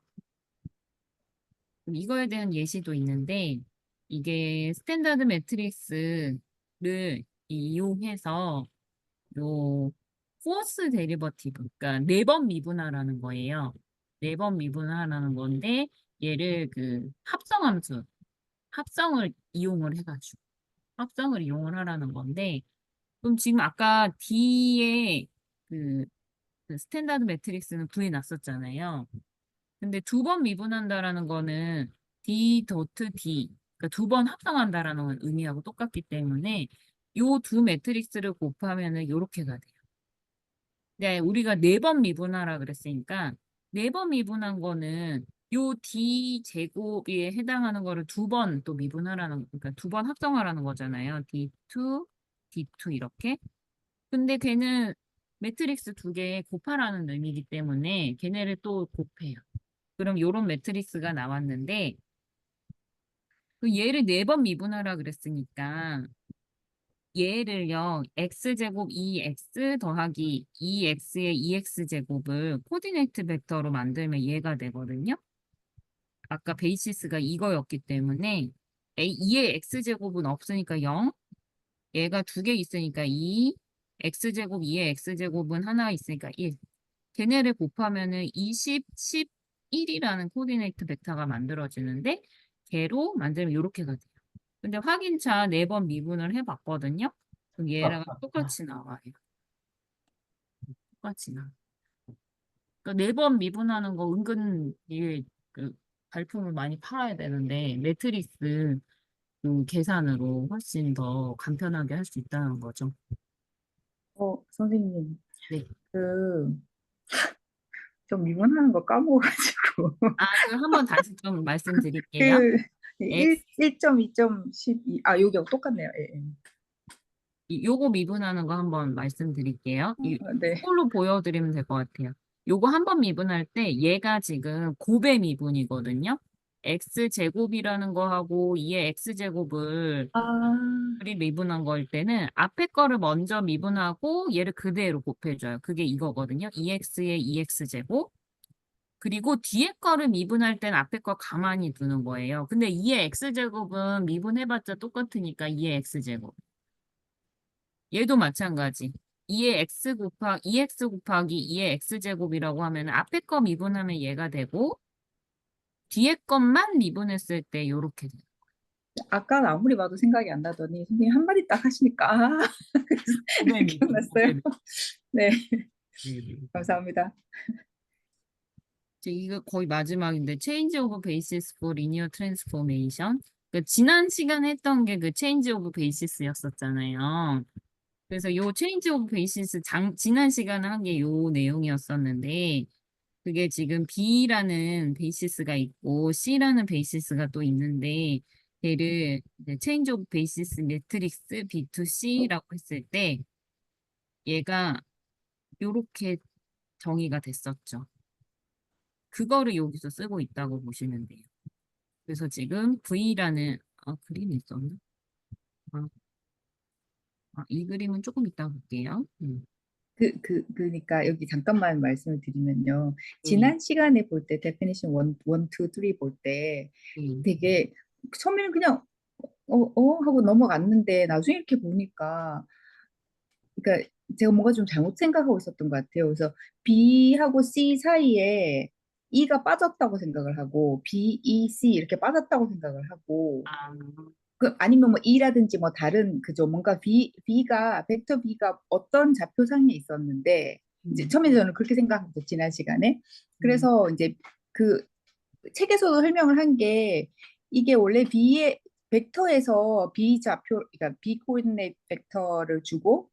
그럼 이거에 대한 예시도 있는데 이게 스탠다드 매트릭스를 이용해서 요 포스 데리버티브, 그러니까 4번 미분하라는 거예요. 4번 미분하라는 건데 얘를 그 합성함수, 합성을 이용을 해가지고 합성을 이용을 하라는 건데, 그럼 지금 아까 D에 그, 그 스탠다드 매트릭스는 구해놨었잖아요. 근데 두 번 미분한다라는 거는 D 도트 D, 그러니까 두 번 합성한다라는 의미하고 똑같기 때문에 요 두 매트릭스를 곱하면은 요렇게가 돼요. 네, 우리가 네 번 미분하라 그랬으니까 네 번 미분한 거는 요 D 제곱에 해당하는 거를 두 번 또 미분하라는, 그러니까 두 번 합성하라는 거잖아요. D2, D2 이렇게. 근데 걔는 매트릭스 두 개 곱하라는 의미이기 때문에 걔네를 또 곱해요. 그럼 요런 매트릭스가 나왔는데 그 얘를 네 번 미분하라 그랬으니까 얘를요 x제곱 2x 더하기 2x의 2x제곱을 코디네이트 벡터로 만들면 얘가 되거든요. 아까 베이시스가 이거였기 때문에 2의 x제곱은 없으니까 0, 얘가 두 개 있으니까 2, x제곱 2의 x제곱은 하나 있으니까 1. 걔네를 곱하면은 20, 11이라는 코디네이트 벡터가 만들어지는데 걔로 만들면 이렇게가 돼요. 근데 확인차 4번 미분을 해봤거든요. 그럼 얘랑 똑같이 나와요. 똑같이 나와요. 그러니까 4번 미분하는 거 은근 이게 그 발품을 많이 팔아야 되는데 매트릭스 그 계산으로 훨씬 더 간편하게 할 수 있다는 거죠. 선생님, 네. 좀 미분하는 거 까먹어가지고. 그 한번 다시 좀 말씀드릴게요. 그, x 1점, 2점, 12. 여기하고 똑같네요. 예, 예. 요거 미분하는 거 한번 말씀드릴게요. 네. 이걸로 보여드리면 될 것 같아요. 요거 한번 미분할 때 얘가 지금 곱의 미분이거든요. x제곱이라는 거하고 2의 x제곱을 우리 미분한 거일 때는 앞에 거를 먼저 미분하고 얘를 그대로 곱해줘요. 그게 이거거든요. 2x의 2x제곱. 그리고 뒤에 거를 미분할 때는 앞에 거 가만히 두는 거예요. 근데 2의 x제곱은 미분해봤자 똑같으니까 2의 x제곱. 얘도 마찬가지. 2x 곱하기 2의 x제곱이라고 하면 앞에 거 미분하면 얘가 되고 뒤에 것만 미분했을 때 요렇게 돼요. 아까는 아무리 봐도 생각이 안 나더니 선생님 한마디 딱 하시니까 그래서 기억났어요. 네, 감사합니다. 이거 거의 마지막인데 Change of Basis for Linear Transformation. 그 지난 시간에 했던 게 그 Change of Basis였었잖아요. 그래서 요 Change of Basis 지난 시간에 한 게 요 내용이었었는데 그게 지금 B라는 베이시스가 있고 C라는 베이시스가 또 있는데 걔를 이제 Change of Basis 매트릭스 B2C라고 했을 때 얘가 요렇게 정의가 됐었죠. 그거를 여기서 쓰고 있다고 보시면 돼요. 그래서 지금 V라는 그림이 있었나? 이 그림은 조금 이따 볼게요. 그러니까 여기 잠깐만 말씀을 드리면요. 네, 지난 시간에 볼 때 definition 1, 2, 3 볼 때 네. 되게 처음에는 그냥 하고 넘어갔는데 나중에 이렇게 보니까 그러니까 제가 뭔가 좀 잘못 생각하고 있었던 것 같아요. 그래서 B하고 C 사이에 E가 빠졌다고 생각을 하고 B, E, C 이렇게 빠졌다고 생각을 하고 아, 아니면 뭐 E라든지 뭐 다른 그죠 뭔가 B가 벡터 B가 어떤 좌표상에 있었는데 이제 처음에 저는 그렇게 생각했죠 지난 시간에. 그래서 이제 그 책에서도 설명을 한 게 이게 원래 B의 벡터에서 B 좌표 그러니까 B 코디네이트 벡터를 주고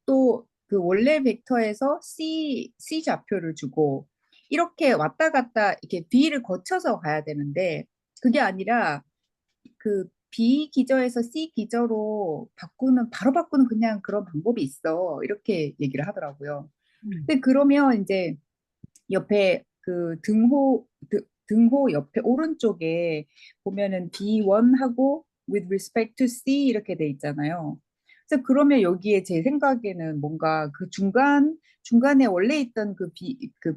또 그 원래 벡터에서 C 좌표를 주고 이렇게 왔다 갔다 이렇게 B를 거쳐서 가야 되는데 그게 아니라 그 B 기저에서 C 기저로 바로 바꾸는 그냥 그런 방법이 있어. 이렇게 얘기를 하더라고요. 근데 그러면 이제 옆에 그 등호 옆에 오른쪽에 보면은 B1하고 with respect to C 이렇게 돼 있잖아요. 그래서 그러면 여기에 제 생각에는 뭔가 그 중간에 원래 있던 그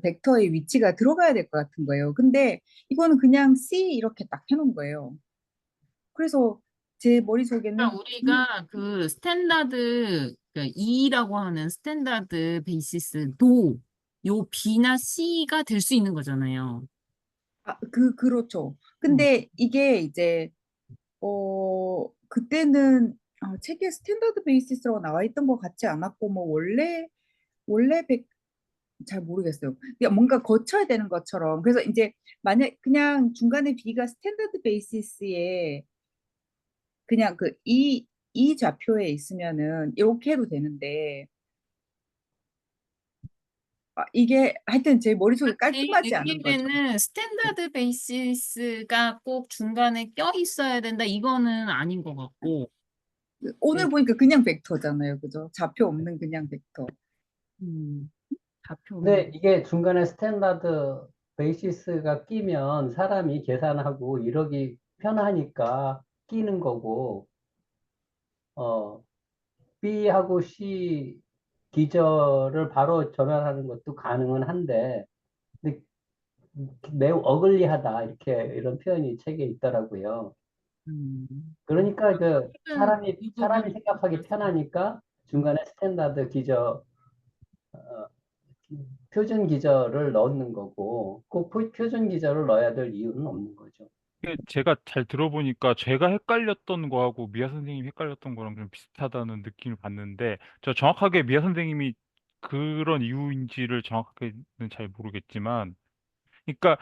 벡터의 위치가 들어가야 될 것 같은 거예요. 근데 이거는 그냥 C 이렇게 딱 해놓은 거예요. 그래서 제 머릿속에는 그러니까 우리가 그 스탠다드 그러니까 E라고 하는 스탠다드 베이시스도 요 B나 C가 될 수 있는 거잖아요. 그렇죠. 음, 근데 이게 이제 그때는 책에 스탠다드 베이시스라고 나와 있던 것 같지 않았고 뭐 원래 잘 모르겠어요. 그냥 뭔가 거쳐야 되는 것처럼. 그래서 이제 만약 그냥 중간에 B가 스탠다드 베이시스에 그냥 이 좌표에 있으면은 이렇게 해도 되는데 이게 하여튼 제 머릿속에 그렇지. 깔끔하지 않은 거죠. 느낌에는 스탠다드 베이시스가 꼭 중간에 껴 있어야 된다. 이거는 아닌 것 같고. 네. 오늘 보니까 그냥 벡터잖아요. 그죠? 좌표 없는 그냥 벡터. 좌표 없는. 근데 이게 중간에 스탠다드 베이시스가 끼면 사람이 계산하고 이러기 편하니까 끼는 거고, 어, B하고 C 기저를 바로 전환하는 것도 가능은 한데, 근데 매우 어글리하다, 이렇게 이런 표현이 책에 있더라고요. 그러니까 그 이 사람이 부분 생각하기 편하니까 중간에 스탠다드 기저, 어, 표준 기저를 넣는 거고, 꼭 표준 기저를 넣어야 될 이유는 없는 거죠. 이게 제가 잘 들어보니까 제가 헷갈렸던 거하고 미아 선생님이 헷갈렸던 거랑 좀 비슷하다는 느낌을 받는데, 저 정확하게 미아 선생님이 그런 이유인지를 정확하게는 잘 모르겠지만, 그러니까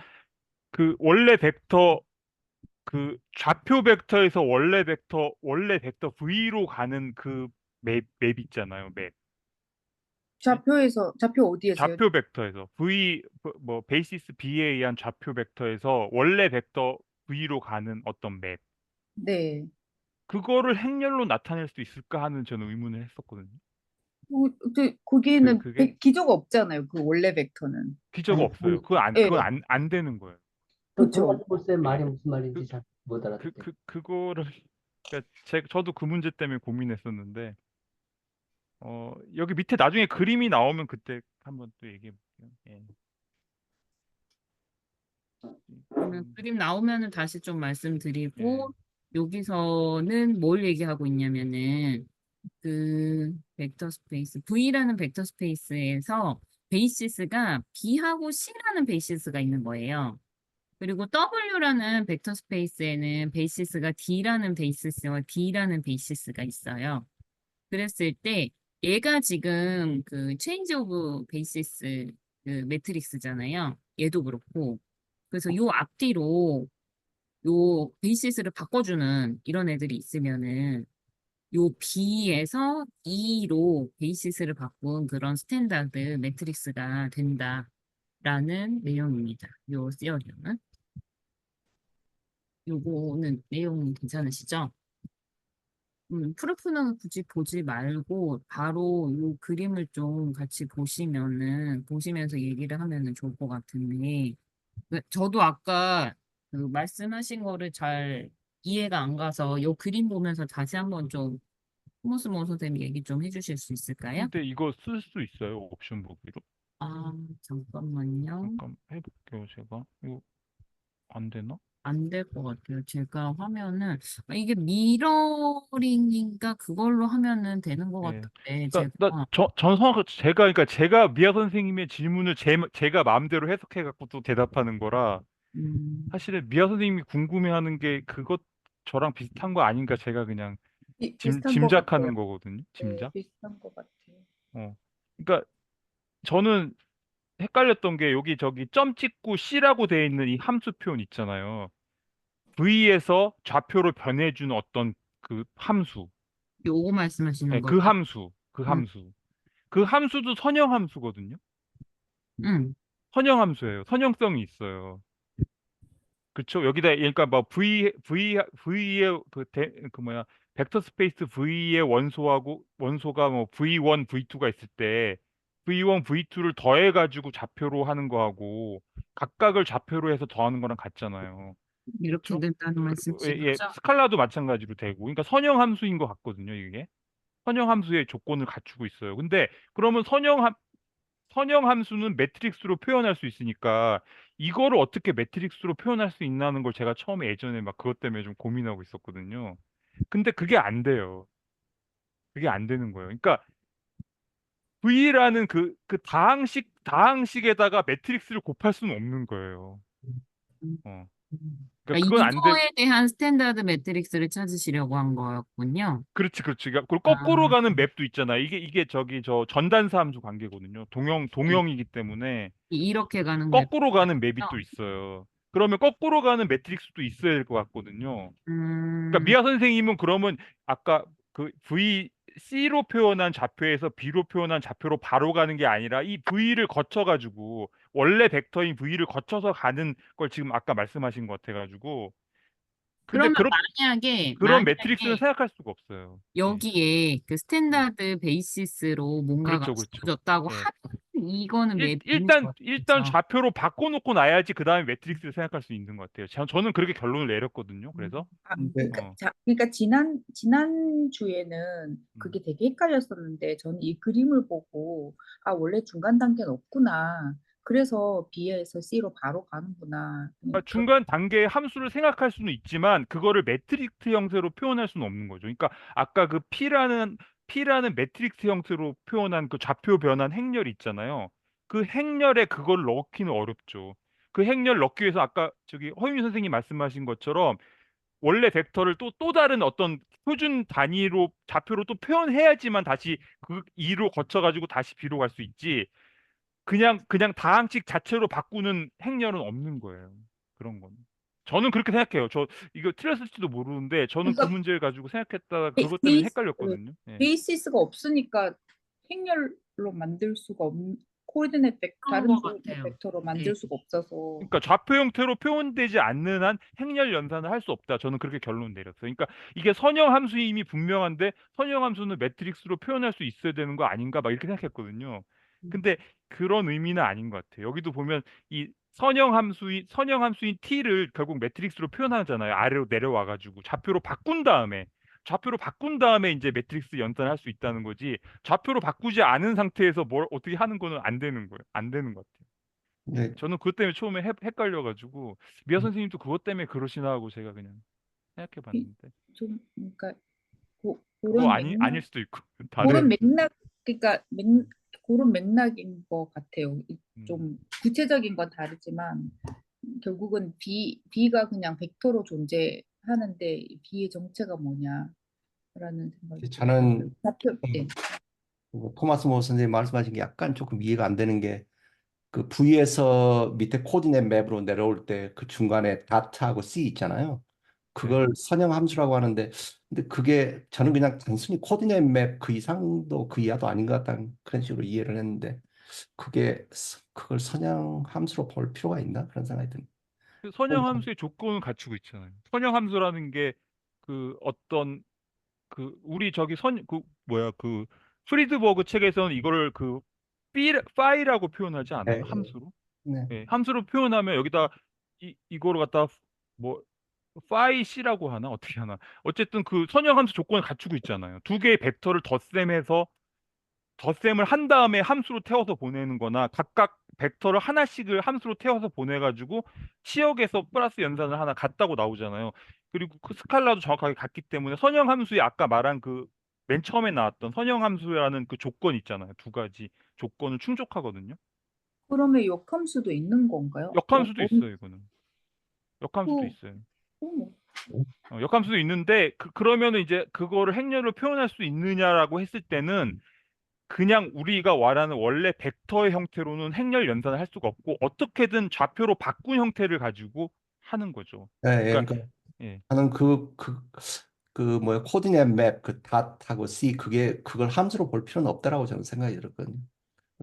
그 원래 벡터, 그 좌표 벡터에서 원래 벡터 V로 가는 그 맵 있잖아요, 맵. 네? 좌표 어디에서요? 좌표 벡터에서 뭐 베이시스 B에 의한 좌표 벡터에서 원래 벡터 V로 가는 어떤 맵. 네. 그거를 행렬로 나타낼 수 있을까 하는 저는 의문을 했었거든요. 거기에는 그게 기저가 없잖아요. 그 원래 벡터는. 기저가 아니, 없어요. 예, 그건 안 되는 거예요. 그렇죠. 토마스 볼스의 그, 말이 무슨 그, 말인지 잘 못 알아듣겠어요. 그거를, 그러니까 저도 그 문제 때문에 고민했었는데, 여기 밑에 나중에 그림이 나오면 그때 한번 또 얘기해 볼게요. 예. 그러면 그림 나오면은 다시 좀 예. 말씀드리고, 여기서는 뭘 얘기하고 있냐면은 그 벡터 스페이스 V라는 벡터 스페이스에서 베이시스가 B하고 C라는 베이시스가 있는 거예요. 그리고 W라는 벡터 스페이스에는 베이시스가 D라는 베이시스와 B라는 베이시스가 있어요. 그랬을 때 얘가 지금 그 체인지 오브 베이시스 그 매트릭스잖아요. 얘도 그렇고. 그래서 요 앞뒤로 요 베이시스를 바꿔주는 이런 애들이 있으면은 요 B에서 E로 베이시스를 바꾼 그런 스탠다드 매트릭스가 된다라는 내용입니다. 요 시어리는. 요거는 내용 괜찮으시죠? 프루프는 굳이 보지 말고 바로 요 그림을 좀 같이 보시면서 얘기를 하면은 좋을 것 같은데, 저도 아까 그 말씀하신 거를 잘 이해가 안 가서 요 그림 보면서 다시 한번 좀 스모스모 선생님 얘기 좀 해주실 수 있을까요? 근데 이거 쓸 수 있어요, 옵션 보기로? 잠깐만요. 잠깐 해볼게요, 제가. 이거 안 되나? 안 될 것 같아요. 제가 화면을, 이게 미러링인가 그걸로 하면은 되는 것 예. 같은데, 그러니까 제가, 그러니까 제가 미아 선생님의 질문을 제가 마음대로 해석해 갖고 또 대답하는 거라, 음, 사실은 미아 선생님이 궁금해하는 게 그것 저랑 비슷한 거 아닌가, 제가 그냥 비슷한 것 같아요. 짐작하는 거거든요. 네, 짐작. 비슷한 것 같아요. 어. 그러니까 저는 헷갈렸던 게 여기 저기 점 찍고 C라고 돼 있는 이 함수 표현 있잖아요. V에서 좌표로 변해준 어떤 그 함수. 요거 말씀하시는 네, 그 거죠? 함수. 그 음, 함수. 그 함수도 선형 함수거든요. 음, 선형 함수예요. 선형성이 있어요. 그렇죠? 여기다 그러니까 뭐 V의 그 뭐야 벡터 스페이스 V의 원소가 뭐 V1, V2가 있을 때 V1, V2를 더해 가지고 좌표로 하는 거하고 각각을 좌표로 해서 더하는 거랑 같잖아요. 이렇게 그렇죠? 된다는 예, 말씀이신 예, 거죠? 스칼라도 마찬가지로 되고. 그러니까 선형 함수인 것 같거든요, 이게. 선형 함수의 조건을 갖추고 있어요. 근데 그러면 선형 함수는 매트릭스로 표현할 수 있으니까 이거를 어떻게 매트릭스로 표현할 수 있나는 걸 제가 처음에 예전에 막 그것 때문에 좀 고민하고 있었거든요. 근데 그게 안 돼요. 그게 안 되는 거예요. 그러니까 V라는 그 다항식에다가 매트릭스를 곱할 수는 없는 거예요. 음. 그러니까 그러니까 그건 안 돼. 이거에 대한 스탠다드 매트릭스를 찾으시려고 한 거였군요. 그렇지. 그러니까 그리고 거꾸로 아, 가는 맵도 있잖아. 이게 저기 저 전단사 함수 관계거든요. 동형이기 때문에 이렇게 가는 맵. 거꾸로 가는 맵이 또 있어요. 그러면 거꾸로 가는 매트릭스도 있어야 될 것 같거든요. 그러니까 음, 미아 선생님은 그러면 아까 그 C로 표현한 좌표에서 B로 표현한 좌표로 바로 가는 게 아니라 이 V를 거쳐가지고 원래 벡터인 V를 거쳐서 가는 걸 지금 아까 말씀하신 것 같아가지고 근데 그러면 만약에, 그런 매트릭스는 생각할 수가 없어요. 예. 여기에 그 음. 스탠다드 베이시스로 뭔가가 그렇죠. 주어졌다고 예. 하면 이거는 맵이 있는 일단 거죠. 좌표로 바꿔놓고 놔야지 그 다음에 매트릭스를 생각할 수 있는 것 같아요. 저는 그렇게 결론을 내렸거든요. 그래서 근데 어, 그러니까 지난 주에는 음. 그게 되게 헷갈렸었는데 저는 이 그림을 보고 아 원래 중간 단계는 없구나. 그래서 B에서 C로 바로 가는구나. 그러니까 중간 단계의 함수를 생각할 수는 있지만 그거를 매트릭스 형태로 표현할 수는 없는 거죠. 그러니까 아까 그 P라는 매트릭스 형태로 표현한 그 좌표 변환 행렬 있잖아요. 그 행렬에 그걸 넣기는 어렵죠. 그 행렬 넣기 위해서 아까 저기 허윤 선생님 말씀하신 것처럼 원래 벡터를 또 다른 어떤 표준 단위로 좌표로 또 표현해야지만 다시 그 E로 거쳐가지고 다시 B로 갈 수 있지. 그냥 다항식 자체로 바꾸는 행렬은 없는 거예요. 그런 건. 저는 그렇게 생각해요. 저 이거 틀렸을지도 모르는데 저는 그 그러니까 문제를 가지고 생각했다가 베- 그것 때문에 베이스 헷갈렸거든요. 예. 베이시스가 없으니까 행렬로 만들 수가 코디네이트 그런 다른 것 코디네이트 같아요. 벡터로 네. 만들 수가 없어서 그러니까 좌표 형태로 표현되지 않는 한 행렬 연산을 할 수 없다. 저는 그렇게 결론 내렸어요. 그러니까 이게 선형 함수임이 분명한데 선형 함수는 매트릭스로 표현할 수 있어야 되는 거 아닌가 막 이렇게 생각했거든요. 근데 그런 의미는 아닌 것 같아요. 여기도 보면 이 선형 함수인 t를 결국 매트릭스로 표현하잖아요. 아래로 내려와 가지고 좌표로 바꾼 다음에 이제 매트릭스 연산을 할 수 있다는 거지. 좌표로 바꾸지 않은 상태에서 뭘 어떻게 하는 거는 안 되는 거예요. 안 되는 것 같아요. 네, 저는 그것 때문에 처음에 헷갈려가지고 미아 선생님도 그것 때문에 그러시나 하고 제가 그냥 생각해봤는데 좀 그러니까 그거 그런 아닐 맥락 수도 있고 그런 다른 맥락 그러니까 그런 맥락인 것 같아요. 음. 좀 구체적인 건 다르지만 결국은 B가 그냥 벡터로 존재하는데 B의 정체가 뭐냐라는 생각이 들어요. 저는 좌표, 네. 토마스 모 선생님 말씀하신 게 약간 조금 이해가 안 되는 게 그 V에서 밑에 코디네이트 맵으로 내려올 때 그 중간에 다트하고 C 있잖아요. 네. 그걸 선형 함수라고 하는데 근데 그게 저는 그냥 단순히 코디네이트 맵 그 이상도 그 이하도 아닌 것 같다는 그런 식으로 이해를 했는데 그걸 선형 함수로 볼 필요가 있나 그런 생각이 듭니다. 그 선형 함수의 조건을 갖추고 있잖아요. 선형 함수라는 게 그 어떤 그 우리 저기 그 프리드버그 책에서는 이거를 그 파이라고 표현하지 않아요? 네, 함수로? 네, 예, 함수로 표현하면 여기다 이거를 갖다 뭐 파이 C라고 하나 어떻게 하나 어쨌든 그 선형 함수 조건을 갖추고 있잖아요. 두 개의 벡터를 덧셈을 한 다음에 함수로 태워서 보내는 거나 각각 벡터를 하나씩을 함수로 태워서 보내가지고 치역에서 플러스 연산을 하나 같다고 나오잖아요. 그리고 그 스칼라도 정확하게 같기 때문에 선형 함수에 아까 말한 그 맨 처음에 나왔던 선형 함수라는 그 조건 있잖아요. 두 가지 조건을 충족하거든요. 그러면 역함수도 있는 건가요? 역함수도 있어요, 이거는. 역함수도 어, 있어요. 어. 역함수도 있는데 그러면은 이제 그거를 행렬로 표현할 수 있느냐라고 했을 때는 그냥 우리가 말하는 원래 벡터의 형태로는 행렬 연산을 할 수가 없고 어떻게든 좌표로 바꾼 형태를 가지고 하는 거죠. 네, 예, 그러니까 그러니까 예. 저는 그 뭐야 코디네이트 맵 그 닷하고 C 그걸 함수로 볼 필요는 없다라고 저는 생각이 들었거든요.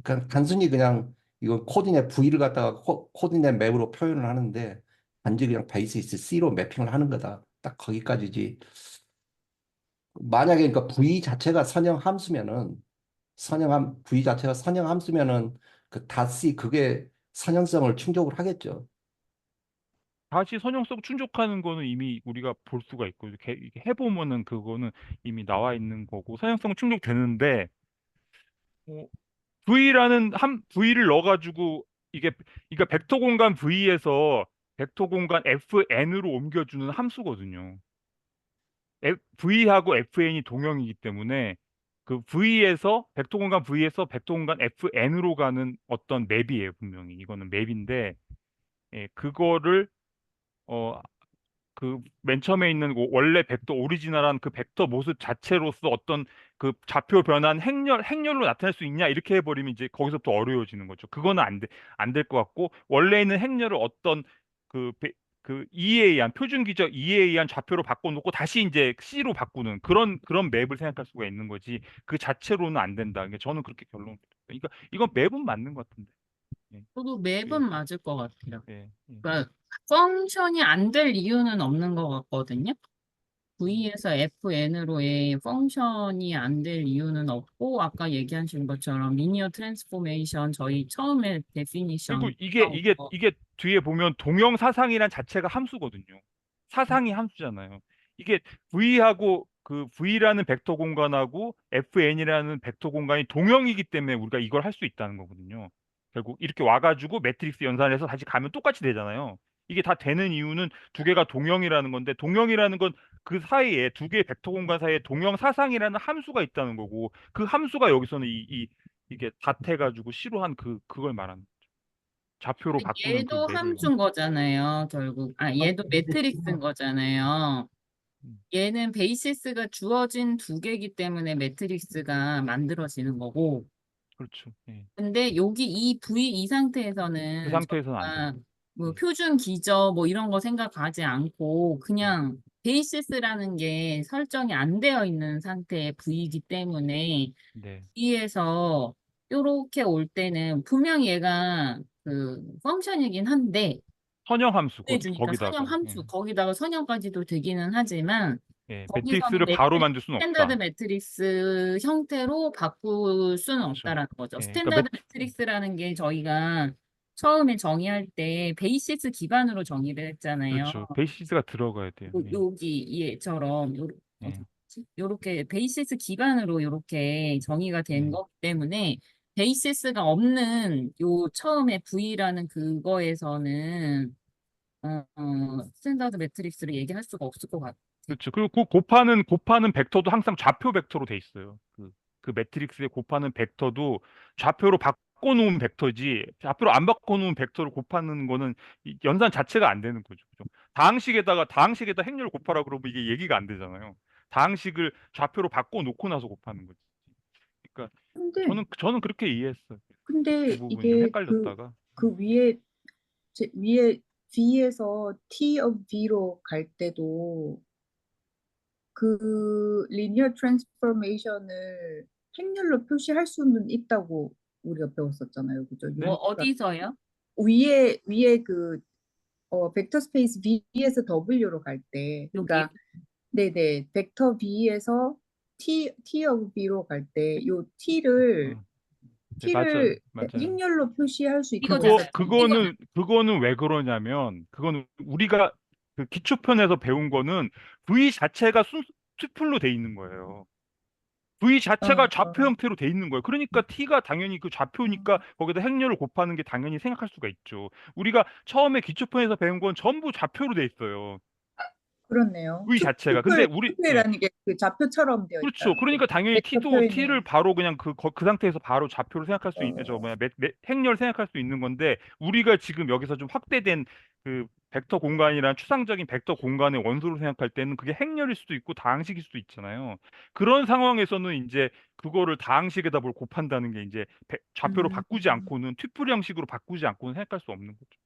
그냥 단순히 그냥 이건 코디네이트 V를 갖다가 코디네이트 맵으로 표현을 하는데 단지 그냥 베이시스 C로 매핑을 하는 거다. 딱 거기까지지. 만약에 그러니까 V 자체가 선형 함수면은 그 닷C 그게 선형성을 충족을 하겠죠. 다시 선형성 충족하는 거는 이미 우리가 볼 수가 있고 이렇게 해보면은 그거는 이미 나와 있는 거고 선형성 충족되는데 어, V를 넣어가지고 이게 벡터 공간 V에서 벡터 공간 FN으로 옮겨주는 함수거든요. V하고 FN이 동형이기 때문에 그 벡터 공간 V에서 벡터 공간 FN으로 가는 어떤 맵이에요, 분명히. 이거는 맵인데, 예, 그거를 그 맨 처음에 있는 원래 벡터 오리지널한 그 벡터 모습 자체로서 어떤 그 좌표 변환 행렬로 나타낼 수 있냐 이렇게 해버리면 이제 거기서부터 어려워지는 거죠. 그거는 안 될 것 같고 원래 있는 행렬을 어떤 그, 그 E에 의한 표준 기적 E에 의한 좌표로 바꿔놓고 다시 이제 C로 바꾸는 그런 맵을 생각할 수가 있는 거지 그 자체로는 안 된다. 그러니까 저는 그렇게 결론. 그러니까 이건 맵은 맞는 것 같은데. 예, 저도 예, 맵은 맞을 것 같아요. 예, 예. 그러니까 펑션이 안 될 이유는 없는 것 같거든요. V에서 FN으로의 펑션이 안 될 이유는 없고 아까 얘기하신 것처럼 리니어 트랜스포메이션 저희 처음에 그리고 데피니션 이게 뒤에 보면 동형 사상이란 자체가 함수거든요. 사상이 함수잖아요. 이게 V하고 그 V라는 벡터 공간하고 FN이라는 벡터 공간이 동형이기 때문에 우리가 이걸 할 수 있다는 거거든요. 결국 이렇게 와가지고 매트릭스 연산해서 다시 가면 똑같이 되잖아요. 이게 다 되는 이유는 두 개가 동형이라는 건데 동형이라는 건 그 사이에 두 개의 벡터 공간 사이에 동형 사상이라는 함수가 있다는 거고 그 함수가 여기서는 이게 닷해가지고 C로 한 그걸 말하는 좌표로 바꾸는 그 얘도 맵을 함수인 거잖아요. 결국 얘도 매트릭스인 어, 거잖아요. 음, 얘는 베이시스가 주어진 두 개이기 때문에 매트릭스가 만들어지는 거고 그렇죠. 예. 근데 여기 이 V 이 그 상태에서는 상태에서는 안 저희가 되죠. 뭐 예. 표준 기저 뭐 이런 거 생각하지 않고 그냥 베이시스라는 게 설정이 안 되어 있는 상태의 V이기 때문에 네. V에서 이렇게 올 때는 분명히 얘가 그 펑션이긴 한데 선형 함수고 해주니까 선형 거기다가 함수 거기다가 선형까지도 되기는 하지만 거기서는 매트릭스를 바로 만들 수는 스탠다드 없다. 매트릭스 형태로 바꿀 수는 그렇죠. 없다라는 거죠. 예. 그러니까 스탠다드 매트릭스라는 게 저희가 처음에 정의할 때 베이시스 기반으로 정의를 했잖아요. 그렇죠. 베이시스가 들어가야 돼요. 예. 여기 얘처럼 예. 요렇게 베이시스 기반으로 요렇게 정의가 된 예. 거기 때문에 베이시스가 없는 요 처음에 V라는 그거에서는 스탠다드 매트릭스를 얘기할 수가 없을 것 같아요. 그렇죠. 그리고 그 곱하는 벡터도 항상 좌표 벡터로 돼 있어요. 그 매트릭스에 곱하는 벡터도 좌표로 바꿔놓은 벡터지 좌표로 안 바꿔놓은 벡터를 곱하는 거는 이 연산 자체가 안 되는 거죠. 그죠? 다항식에다 행렬 곱하라 그러면 이게 얘기가 안 되잖아요. 다항식을 좌표로 바꿔놓고 나서 곱하는 거지. 그러니까 근데 저는 그렇게 이해했어요. 그 근데 부분이 좀 이게 헷갈렸다가. 그 위에 V에서 T of V로 갈 때도 그 리니어 트랜스포메이션을 행렬로 표시할 수는 있다고 우리가 배웠었잖아요. 그죠? 네? 그러니까 어디서요? 위에 그 벡터 스페이스 V에서 W로 갈 때, 여기 그러니까 네네 벡터 V에서 T of B로 갈 때, 요 어, 네, 맞아요. 맞아요. 행렬로 표시할 수 있다고 이거잖아. 했었잖아요. 그거는 왜 그러냐면, 그거는 우리가 그 기초편에서 배운 거는 V 자체가 투플로 돼 있는 거예요. V 자체가 좌표 형태로 돼 있는 거예요. 그러니까 T가 당연히 그 좌표니까 거기다 행렬을 곱하는 게 당연히 생각할 수가 있죠. 우리가 처음에 기초편에서 배운 건 전부 좌표로 돼 있어요. 그렇네요. V 자체가. 근데 예. 투플이라는 게 그 좌표처럼 되어 그렇죠. 있다는 게 그러니까 당연히 벡터 표현이 T를 바로 그냥 그 상태에서 바로 좌표로 생각할 수 있는, 저 뭐야, 행렬 생각할 수 있는 건데, 우리가 지금 여기서 좀 확대된 그 벡터 공간이란 추상적인 벡터 공간의 원소로 생각할 때는 그게 행렬일 수도 있고 다항식일 수도 있잖아요. 그런 상황에서는 이제 그거를 다항식에다 뭘 곱한다는 게 이제 좌표로 음. 바꾸지 않고는 튜플 형식으로 바꾸지 않고는 생각할 수 없는 거죠.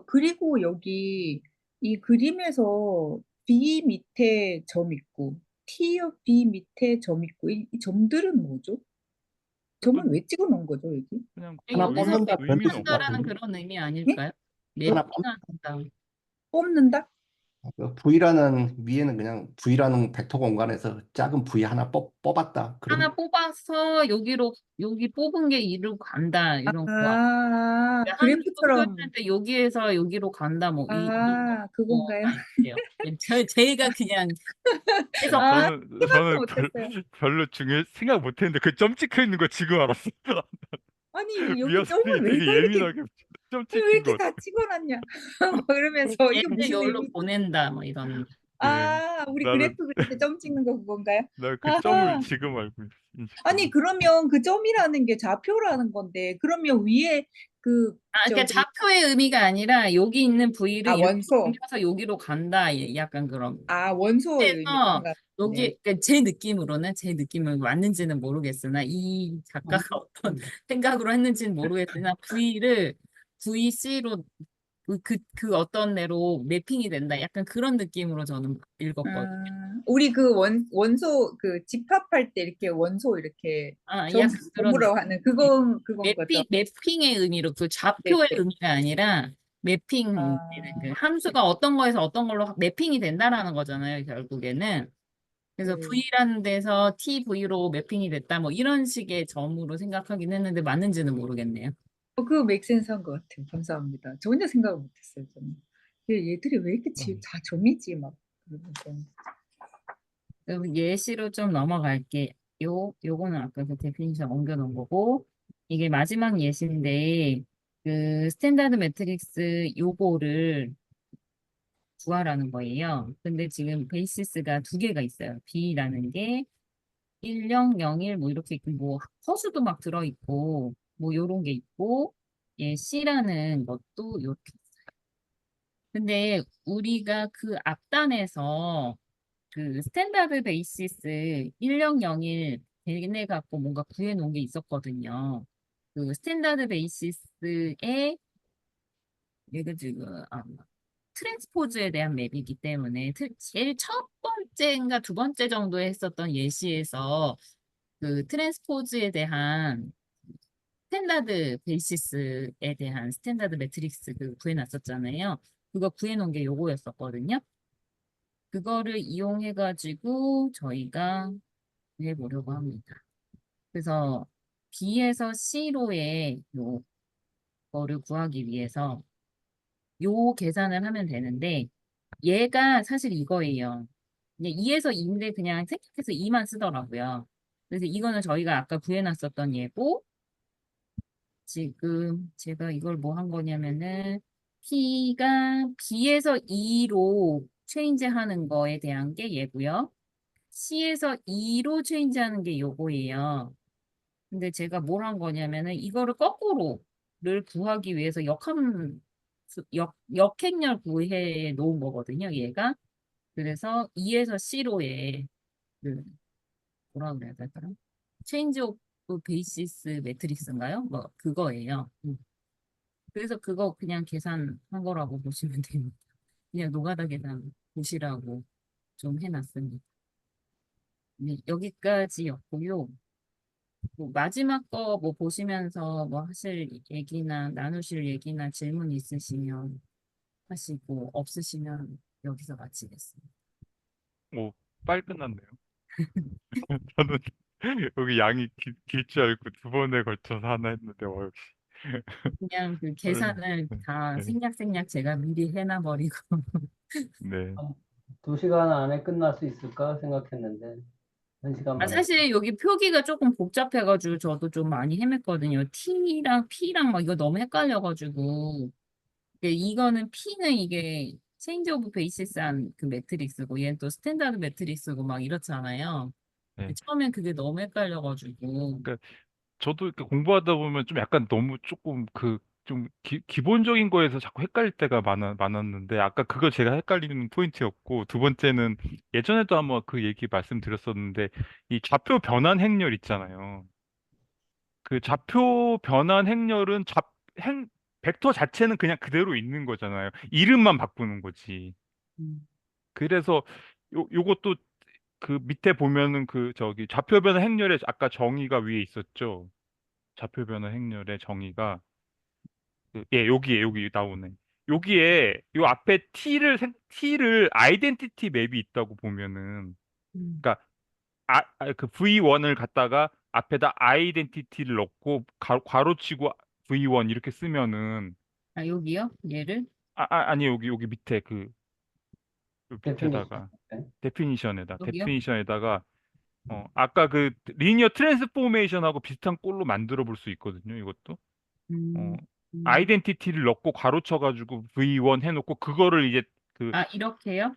그리고 여기 이 그림에서 B 밑에 점 있고 Tof B 밑에 점 있고 이 점들은 뭐죠? 점은 왜 찍어 놓은 거죠, 여기? 그냥 하나 여기서 뽑는다 그런 의미는 뜻인 것 없어요. 맵한다라는 같은데. 그런 의미 예? 아닐까요? 하나 맵한다. 뽑는다? 그 V라는 위에는 그냥 V라는 벡터 공간에서 작은 V 하나 뽑았다. 하나 그런 뽑아서 여기 뽑은 게 이리로 간다 이런 거. 함수 그래프처럼 표현할 때 여기에서 여기로 간다 뭐 이런 그건가요? 거가 있대요. 제가 그냥 해서 생각도 저는 못했어요. 별로 생각 못 했는데 그 점 찍혀 있는 거 지금 알았어. 아니 여기 미아 점을 선생님이 왜 되게 다르게 예민하게 점 왜 찍힌 이렇게 거 다 같아. 찍어놨냐? 막 이러면서 이게 얘를 무슨 여기로 의미? 보낸다 뭐 이런. 네. 우리 나는 그래프 그릴 때 점 찍는 거 그건가요? 나 그 점을 아하. 지금 알고 있어. 아니, 인식하고. 그러면 그 점이라는 게 좌표라는 건데, 그러면 위에 그, 그러니까 저기, 좌표의 의미가 아니라 여기 있는 V를 이렇게 원소. 옮겨서 여기로 간다. 약간 그런. 원소의 의미가 그래서 네. 여기 그러니까 제 느낌은 맞는지는 모르겠으나 이 작가가 어떤 생각으로 했는지는 모르겠으나 V를 VC로 그 어떤 애로 매핑이 된다. 약간 그런 느낌으로 저는 읽었거든요. 우리 그 원소 그 집합할 때 이렇게 원소 이렇게 약간 그런 점으로 하는 그건 거죠. 매핑의 의미로 그 네, 좌표의 네. 의미가 아니라 매핑 그 함수가 어떤 거에서 어떤 걸로 매핑이 된다라는 거잖아요, 결국에는. 그래서 네. V라는 데서 TV로 매핑이 됐다, 뭐 이런 식의 점으로 생각하긴 했는데 맞는지는 모르겠네요. 그거 맥센스한 것 같아요. 감사합니다. 전혀 생각을 못했어요, 저는. 얘들이 왜 이렇게 다 점이지 막 그러면서. 그럼 예시로 좀 넘어갈게요. 요거는 아까 그 데피니션 옮겨놓은 거고, 이게 마지막 예시인데, 그 스탠다드 매트릭스 요거를 구하라는 거예요. 근데 지금 베이시스가 두 개가 있어요. B라는 게 1, 0, 0, 1 뭐 이렇게 있고, 뭐 허수도 막 들어있고, 뭐 요런 게 있고, C라는 것도 이렇게 있어요. 근데 우리가 그 앞단에서 그 스탠다드 베이시스 1001 걔네 갖고 뭔가 구해 놓은 게 있었거든요. 그 스탠다드 베이시스의 이게 지금 트랜스포즈에 대한 맵이기 때문에 제일 첫 번째인가 두 번째 정도에 했었던 예시에서 그 트랜스포즈에 대한 스탠다드 베이시스에 대한 스탠다드 매트릭스 그 구해놨었잖아요. 그거 구해놓은 게 요거였었거든요. 그거를 이용해가지고 저희가 해보려고 합니다. 그래서 B에서 C로의 요거를 구하기 위해서 요 계산을 하면 되는데 얘가 사실 이거예요. 그냥 2에서 2인데 그냥 생각해서 2만 쓰더라고요. 그래서 이거는 저희가 아까 구해놨었던 얘고 지금 제가 이걸 뭐 한 거냐면은 P가 B에서 E로 체인지 하는 거에 대한 게 얘고요. C에서 E로 체인지 하는 게 요거예요. 근데 제가 뭘 한 거냐면은 이거를 거꾸로를 구하기 위해서 역행렬 구해 놓은 거거든요, 얘가. 그래서 E에서 C로의 그 뭐라 그래야 될까요? 체인지 오브 베이시스 매트릭스인가요? 뭐 그거예요. 그래서 그거 그냥 계산한 거라고 보시면 됩니다. 그냥 노가다 계산 보시라고 좀 해놨습니다. 네, 여기까지였고요. 뭐 마지막 거 뭐 보시면서 뭐 하실 얘기나 나누실 얘기나 질문 있으시면 하시고 없으시면 여기서 마치겠습니다. 오, 빨리 끝났네요. 저는 여기 양이 길 줄 알고 두 번에 걸쳐서 하나 했는데, 역시. 그냥 그 네. 계산을 다 네. 생략 제가 미리 해놔버리고 네. 2시간 안에 끝날 수 있을까 생각했는데 1시간 만에. 사실 여기 표기가 조금 복잡해가지고 저도 좀 많이 헤맸거든요. T랑 P랑 막 이거 너무 헷갈려가지고 이거는 P는 이게 체인지 오브 베이시스한 그 매트릭스고 얘는 또 스탠다드 매트릭스고 막 이렇잖아요. 네. 처음엔 그게 너무 헷갈려가지고 그러니까 저도 이렇게 공부하다 보면 좀 약간 너무 조금 좀 기본적인 거에서 자꾸 헷갈릴 때가 많았는데, 아까 그거 제가 헷갈리는 포인트였고, 두 번째는 예전에도 한번 그 얘기 말씀드렸었는데, 이 좌표 변환 행렬 있잖아요. 그 좌표 변환 행렬은 벡터 자체는 그냥 그대로 있는 거잖아요. 이름만 바꾸는 거지. 음, 그래서 요것도 그 밑에 보면은 그 저기 좌표 변환 행렬에 아까 정의가 위에 있었죠. 좌표 변환 행렬의 정의가 여기 나오네. 여기에 요 앞에 T를 아이덴티티 맵이 있다고 보면은, 음. 그러니까 그 V1을 갖다가 앞에다 아이덴티티를 넣고 괄호치고 V1 이렇게 쓰면은, 여기요? 얘를? 아니 여기 밑에 그 데피니션. 밑에다가 네. 여기요? 데피니션에다가 아까 그 리니어 트랜스포메이션하고 비슷한 꼴로 만들어 볼 수 있거든요, 이것도. 어, 음, 음. 아이덴티티를 넣고 가로쳐가지고 V1 해놓고 그거를 이제 그 이렇게요?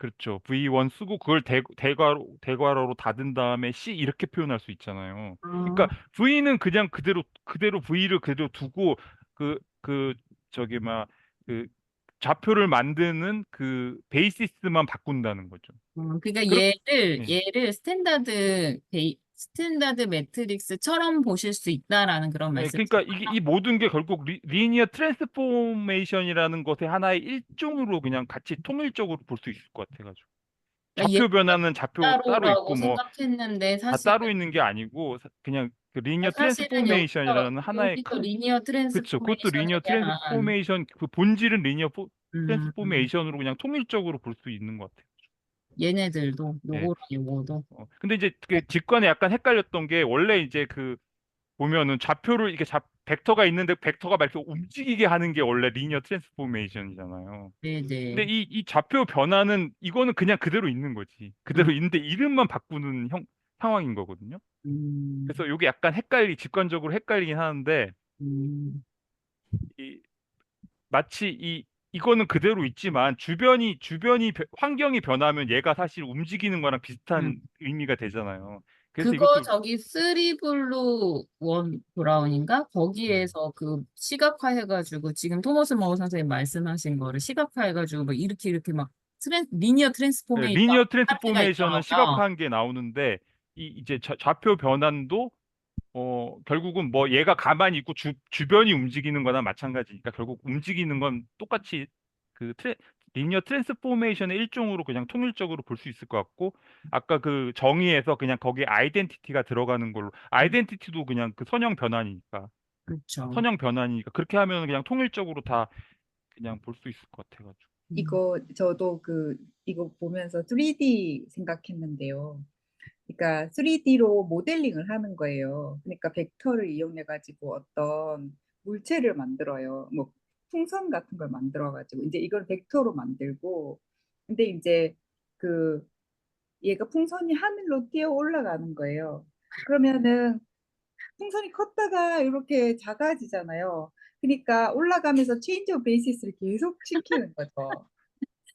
그렇죠. V1 쓰고 그걸 대괄호로 닫은 다음에 C 이렇게 표현할 수 있잖아요. 그러니까 아, V는 그냥 그대로 V를 그대로 두고 그 저기 막 그 좌표를 만드는 그 베이시스만 바꾼다는 거죠. 그러니까 그렇 예. 얘를 스탠다드 매트릭스처럼 보실 수 있다라는 그런 예, 말씀. 그러니까 이 모든 게 결국 리니어 트랜스포메이션이라는 것의 하나의 일종으로 그냥 같이 통일적으로 볼 수 있을 것 같아가지고 그러니까 좌표 변화는 좌표 따로 따로라고 있고 뭐 생각했는데 다 따로 있는 게 아니고 그냥 그 리니어 사실은 트랜스포메이션이라는 하나의 여기서 큰 리니어 그쵸. 그것도 리니어 트랜스포메이션이면 트랜스포메이션 그 본질은 리니어 음, 트랜스포메이션으로 그냥 통일적으로 볼 수 있는 것 같아요. 얘네들도 예. 요거랑 요거도 근데 이제 그 직관에 약간 헷갈렸던 게 원래 이제 그 보면은 좌표를 이게 벡터가 있는데 벡터가 막 이렇게 움직이게 하는 게 원래 리니어 트랜스포메이션이잖아요. 근데 네네. 이 좌표 변화는 이거는 그냥 그대로 있는 거지. 음, 그대로 있는데 이름만 바꾸는 상황인 거거든요. 음, 그래서 이게 약간 직관적으로 헷갈리긴 하는데 음, 이 마치 이거는 그대로 있지만 환경이 변하면 얘가 사실 움직이는 거랑 음. 비슷한 의미가 되잖아요. 그래서 그거 이것도 저기 쓰리블루 원 브라운인가? 거기에서 그 시각화해가지고 지금 토머스 머우 선생님 말씀하신 거를 시각화해가지고 뭐 이렇게 막 리니어 트랜스포메이션 리니어 할 때가 트랜스포메이션은 있더라고요. 시각화한 게 나오는데 이제 좌표 변환도 결국은 뭐 얘가 가만히 있고 주변이 움직이는 거나 마찬가지니까 결국 움직이는 건 똑같이 그 리니어 트랜스포메이션의 일종으로 그냥 통일적으로 볼 수 있을 것 같고 아까 그 정의에서 그냥 거기에 아이덴티티가 들어가는 걸로 아이덴티티도 그냥 그 그렇죠. 선형 변환이니까 그렇게 하면 그냥 통일적으로 다 그냥 볼 수 있을 것 같아가지고 이거 저도 이거 보면서 3D 생각했는데요. 그러니까 3D로 모델링을 하는 거예요. 그러니까 벡터를 이용해 가지고 어떤 물체를 만들어요. 뭐 풍선 같은 걸 만들어 가지고 이제 이걸 벡터로 만들고 근데 이제 그 얘가 풍선이 하늘로 뛰어 올라가는 거예요. 그러면은 풍선이 컸다가 이렇게 작아지잖아요. 그러니까 올라가면서 체인지 오브 베이시스를 계속 시키는 거죠.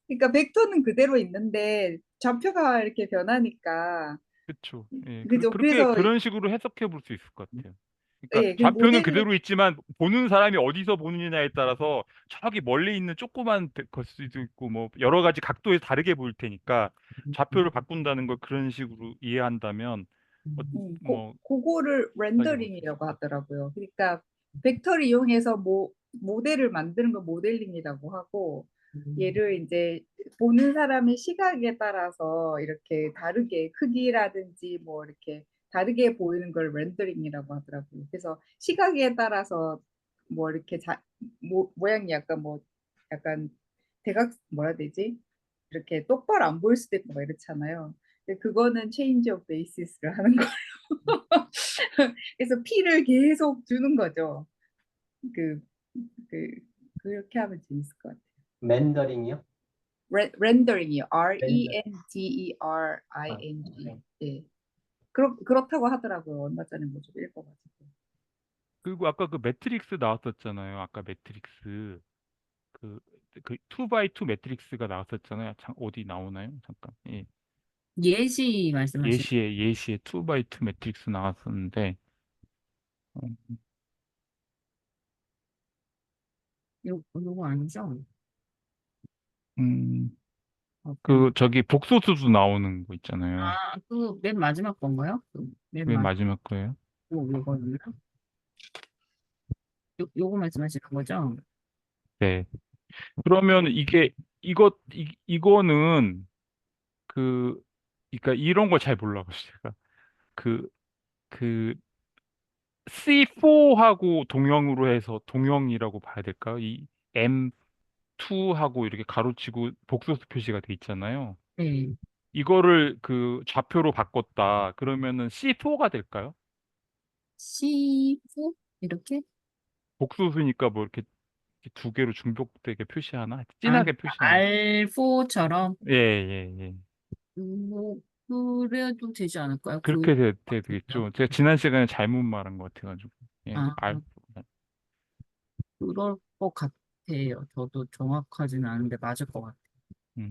그러니까 벡터는 그대로 있는데 좌표가 이렇게 변하니까 그렇죠. 예, 그죠? 그렇게 그래서 그런 식으로 해석해 볼 수 있을 것 같아요. 그러니까 예, 그 좌표는 모델을 그대로 있지만 보는 사람이 어디서 보느냐에 따라서 저기 멀리 있는 조그만 걸 수도 있고 뭐 여러 가지 각도에서 다르게 보일 테니까 좌표를 바꾼다는 걸 그런 식으로 이해한다면 어, 뭐 그거를 비슷하게 볼 수 있을 렌더링이라고 것 같아요. 하더라고요. 그러니까 벡터를 이용해서 모델을 만드는 걸 모델링이라고 하고 얘를 이제 보는 사람의 시각에 따라서 이렇게 다르게 크기라든지 뭐 이렇게 다르게 보이는 걸 렌더링이라고 하더라고요. 그래서 시각에 따라서 뭐 이렇게 모양이 약간 뭐 약간 뭐라 해야 되지? 이렇게 똑바로 안 보일 수도 있고 막 이렇잖아요. 근데 그거는 체인지 오브 베이시스를 하는 거예요. 그래서 P를 계속 주는 거죠. 그, 그, 그렇게 하면 재밌을 것 같아요. 맨더링이요? 렌더링이요. 렌더. 아, RENDERING. 예. 그렇다고 하더라고요. 얼마 전에 뭐 좀 읽어가지고. 그리고 아까 그 매트릭스 나왔었잖아요. 아까 매트릭스 그, 그 2x2 매트릭스가 나왔었잖아요. 어디 나오나요? 잠깐. 예. 예시 말씀하시는 예시에 2x2 매트릭스 나왔었는데 어, 요거 아니죠? 음, 어떤 그 저기 복소수도 나오는 거 있잖아요. 그 맨 마지막 건가요? 그맨 맨 마지막 마지막 거예요. 요거였나? 요거 말씀하시는 거죠? 네. 그러면 이거는 그 그러니까 이런 걸 잘 몰라가지고 제가 그 C4하고 동형으로 해서 동형이라고 봐야 될까요? 이 M2하고 이렇게 가로치고 복소수 표시가 돼 있잖아요. 네. 이거를 그 좌표로 바꿨다. 그러면은 C4가 될까요? C4 이렇게? 복소수니까 뭐 이렇게 두 개로 중복되게 표시하나? 진하게 표시하나? R4처럼 예, 예, 예. 뭐 그래도 되지 않을까요? 그렇게 되겠죠. 제가 지난 시간에 잘못 말한 것 같아가지고. 예, 아, 그럴 것 같아요. 저도 정확하지는 않은데 맞을 것 같아요.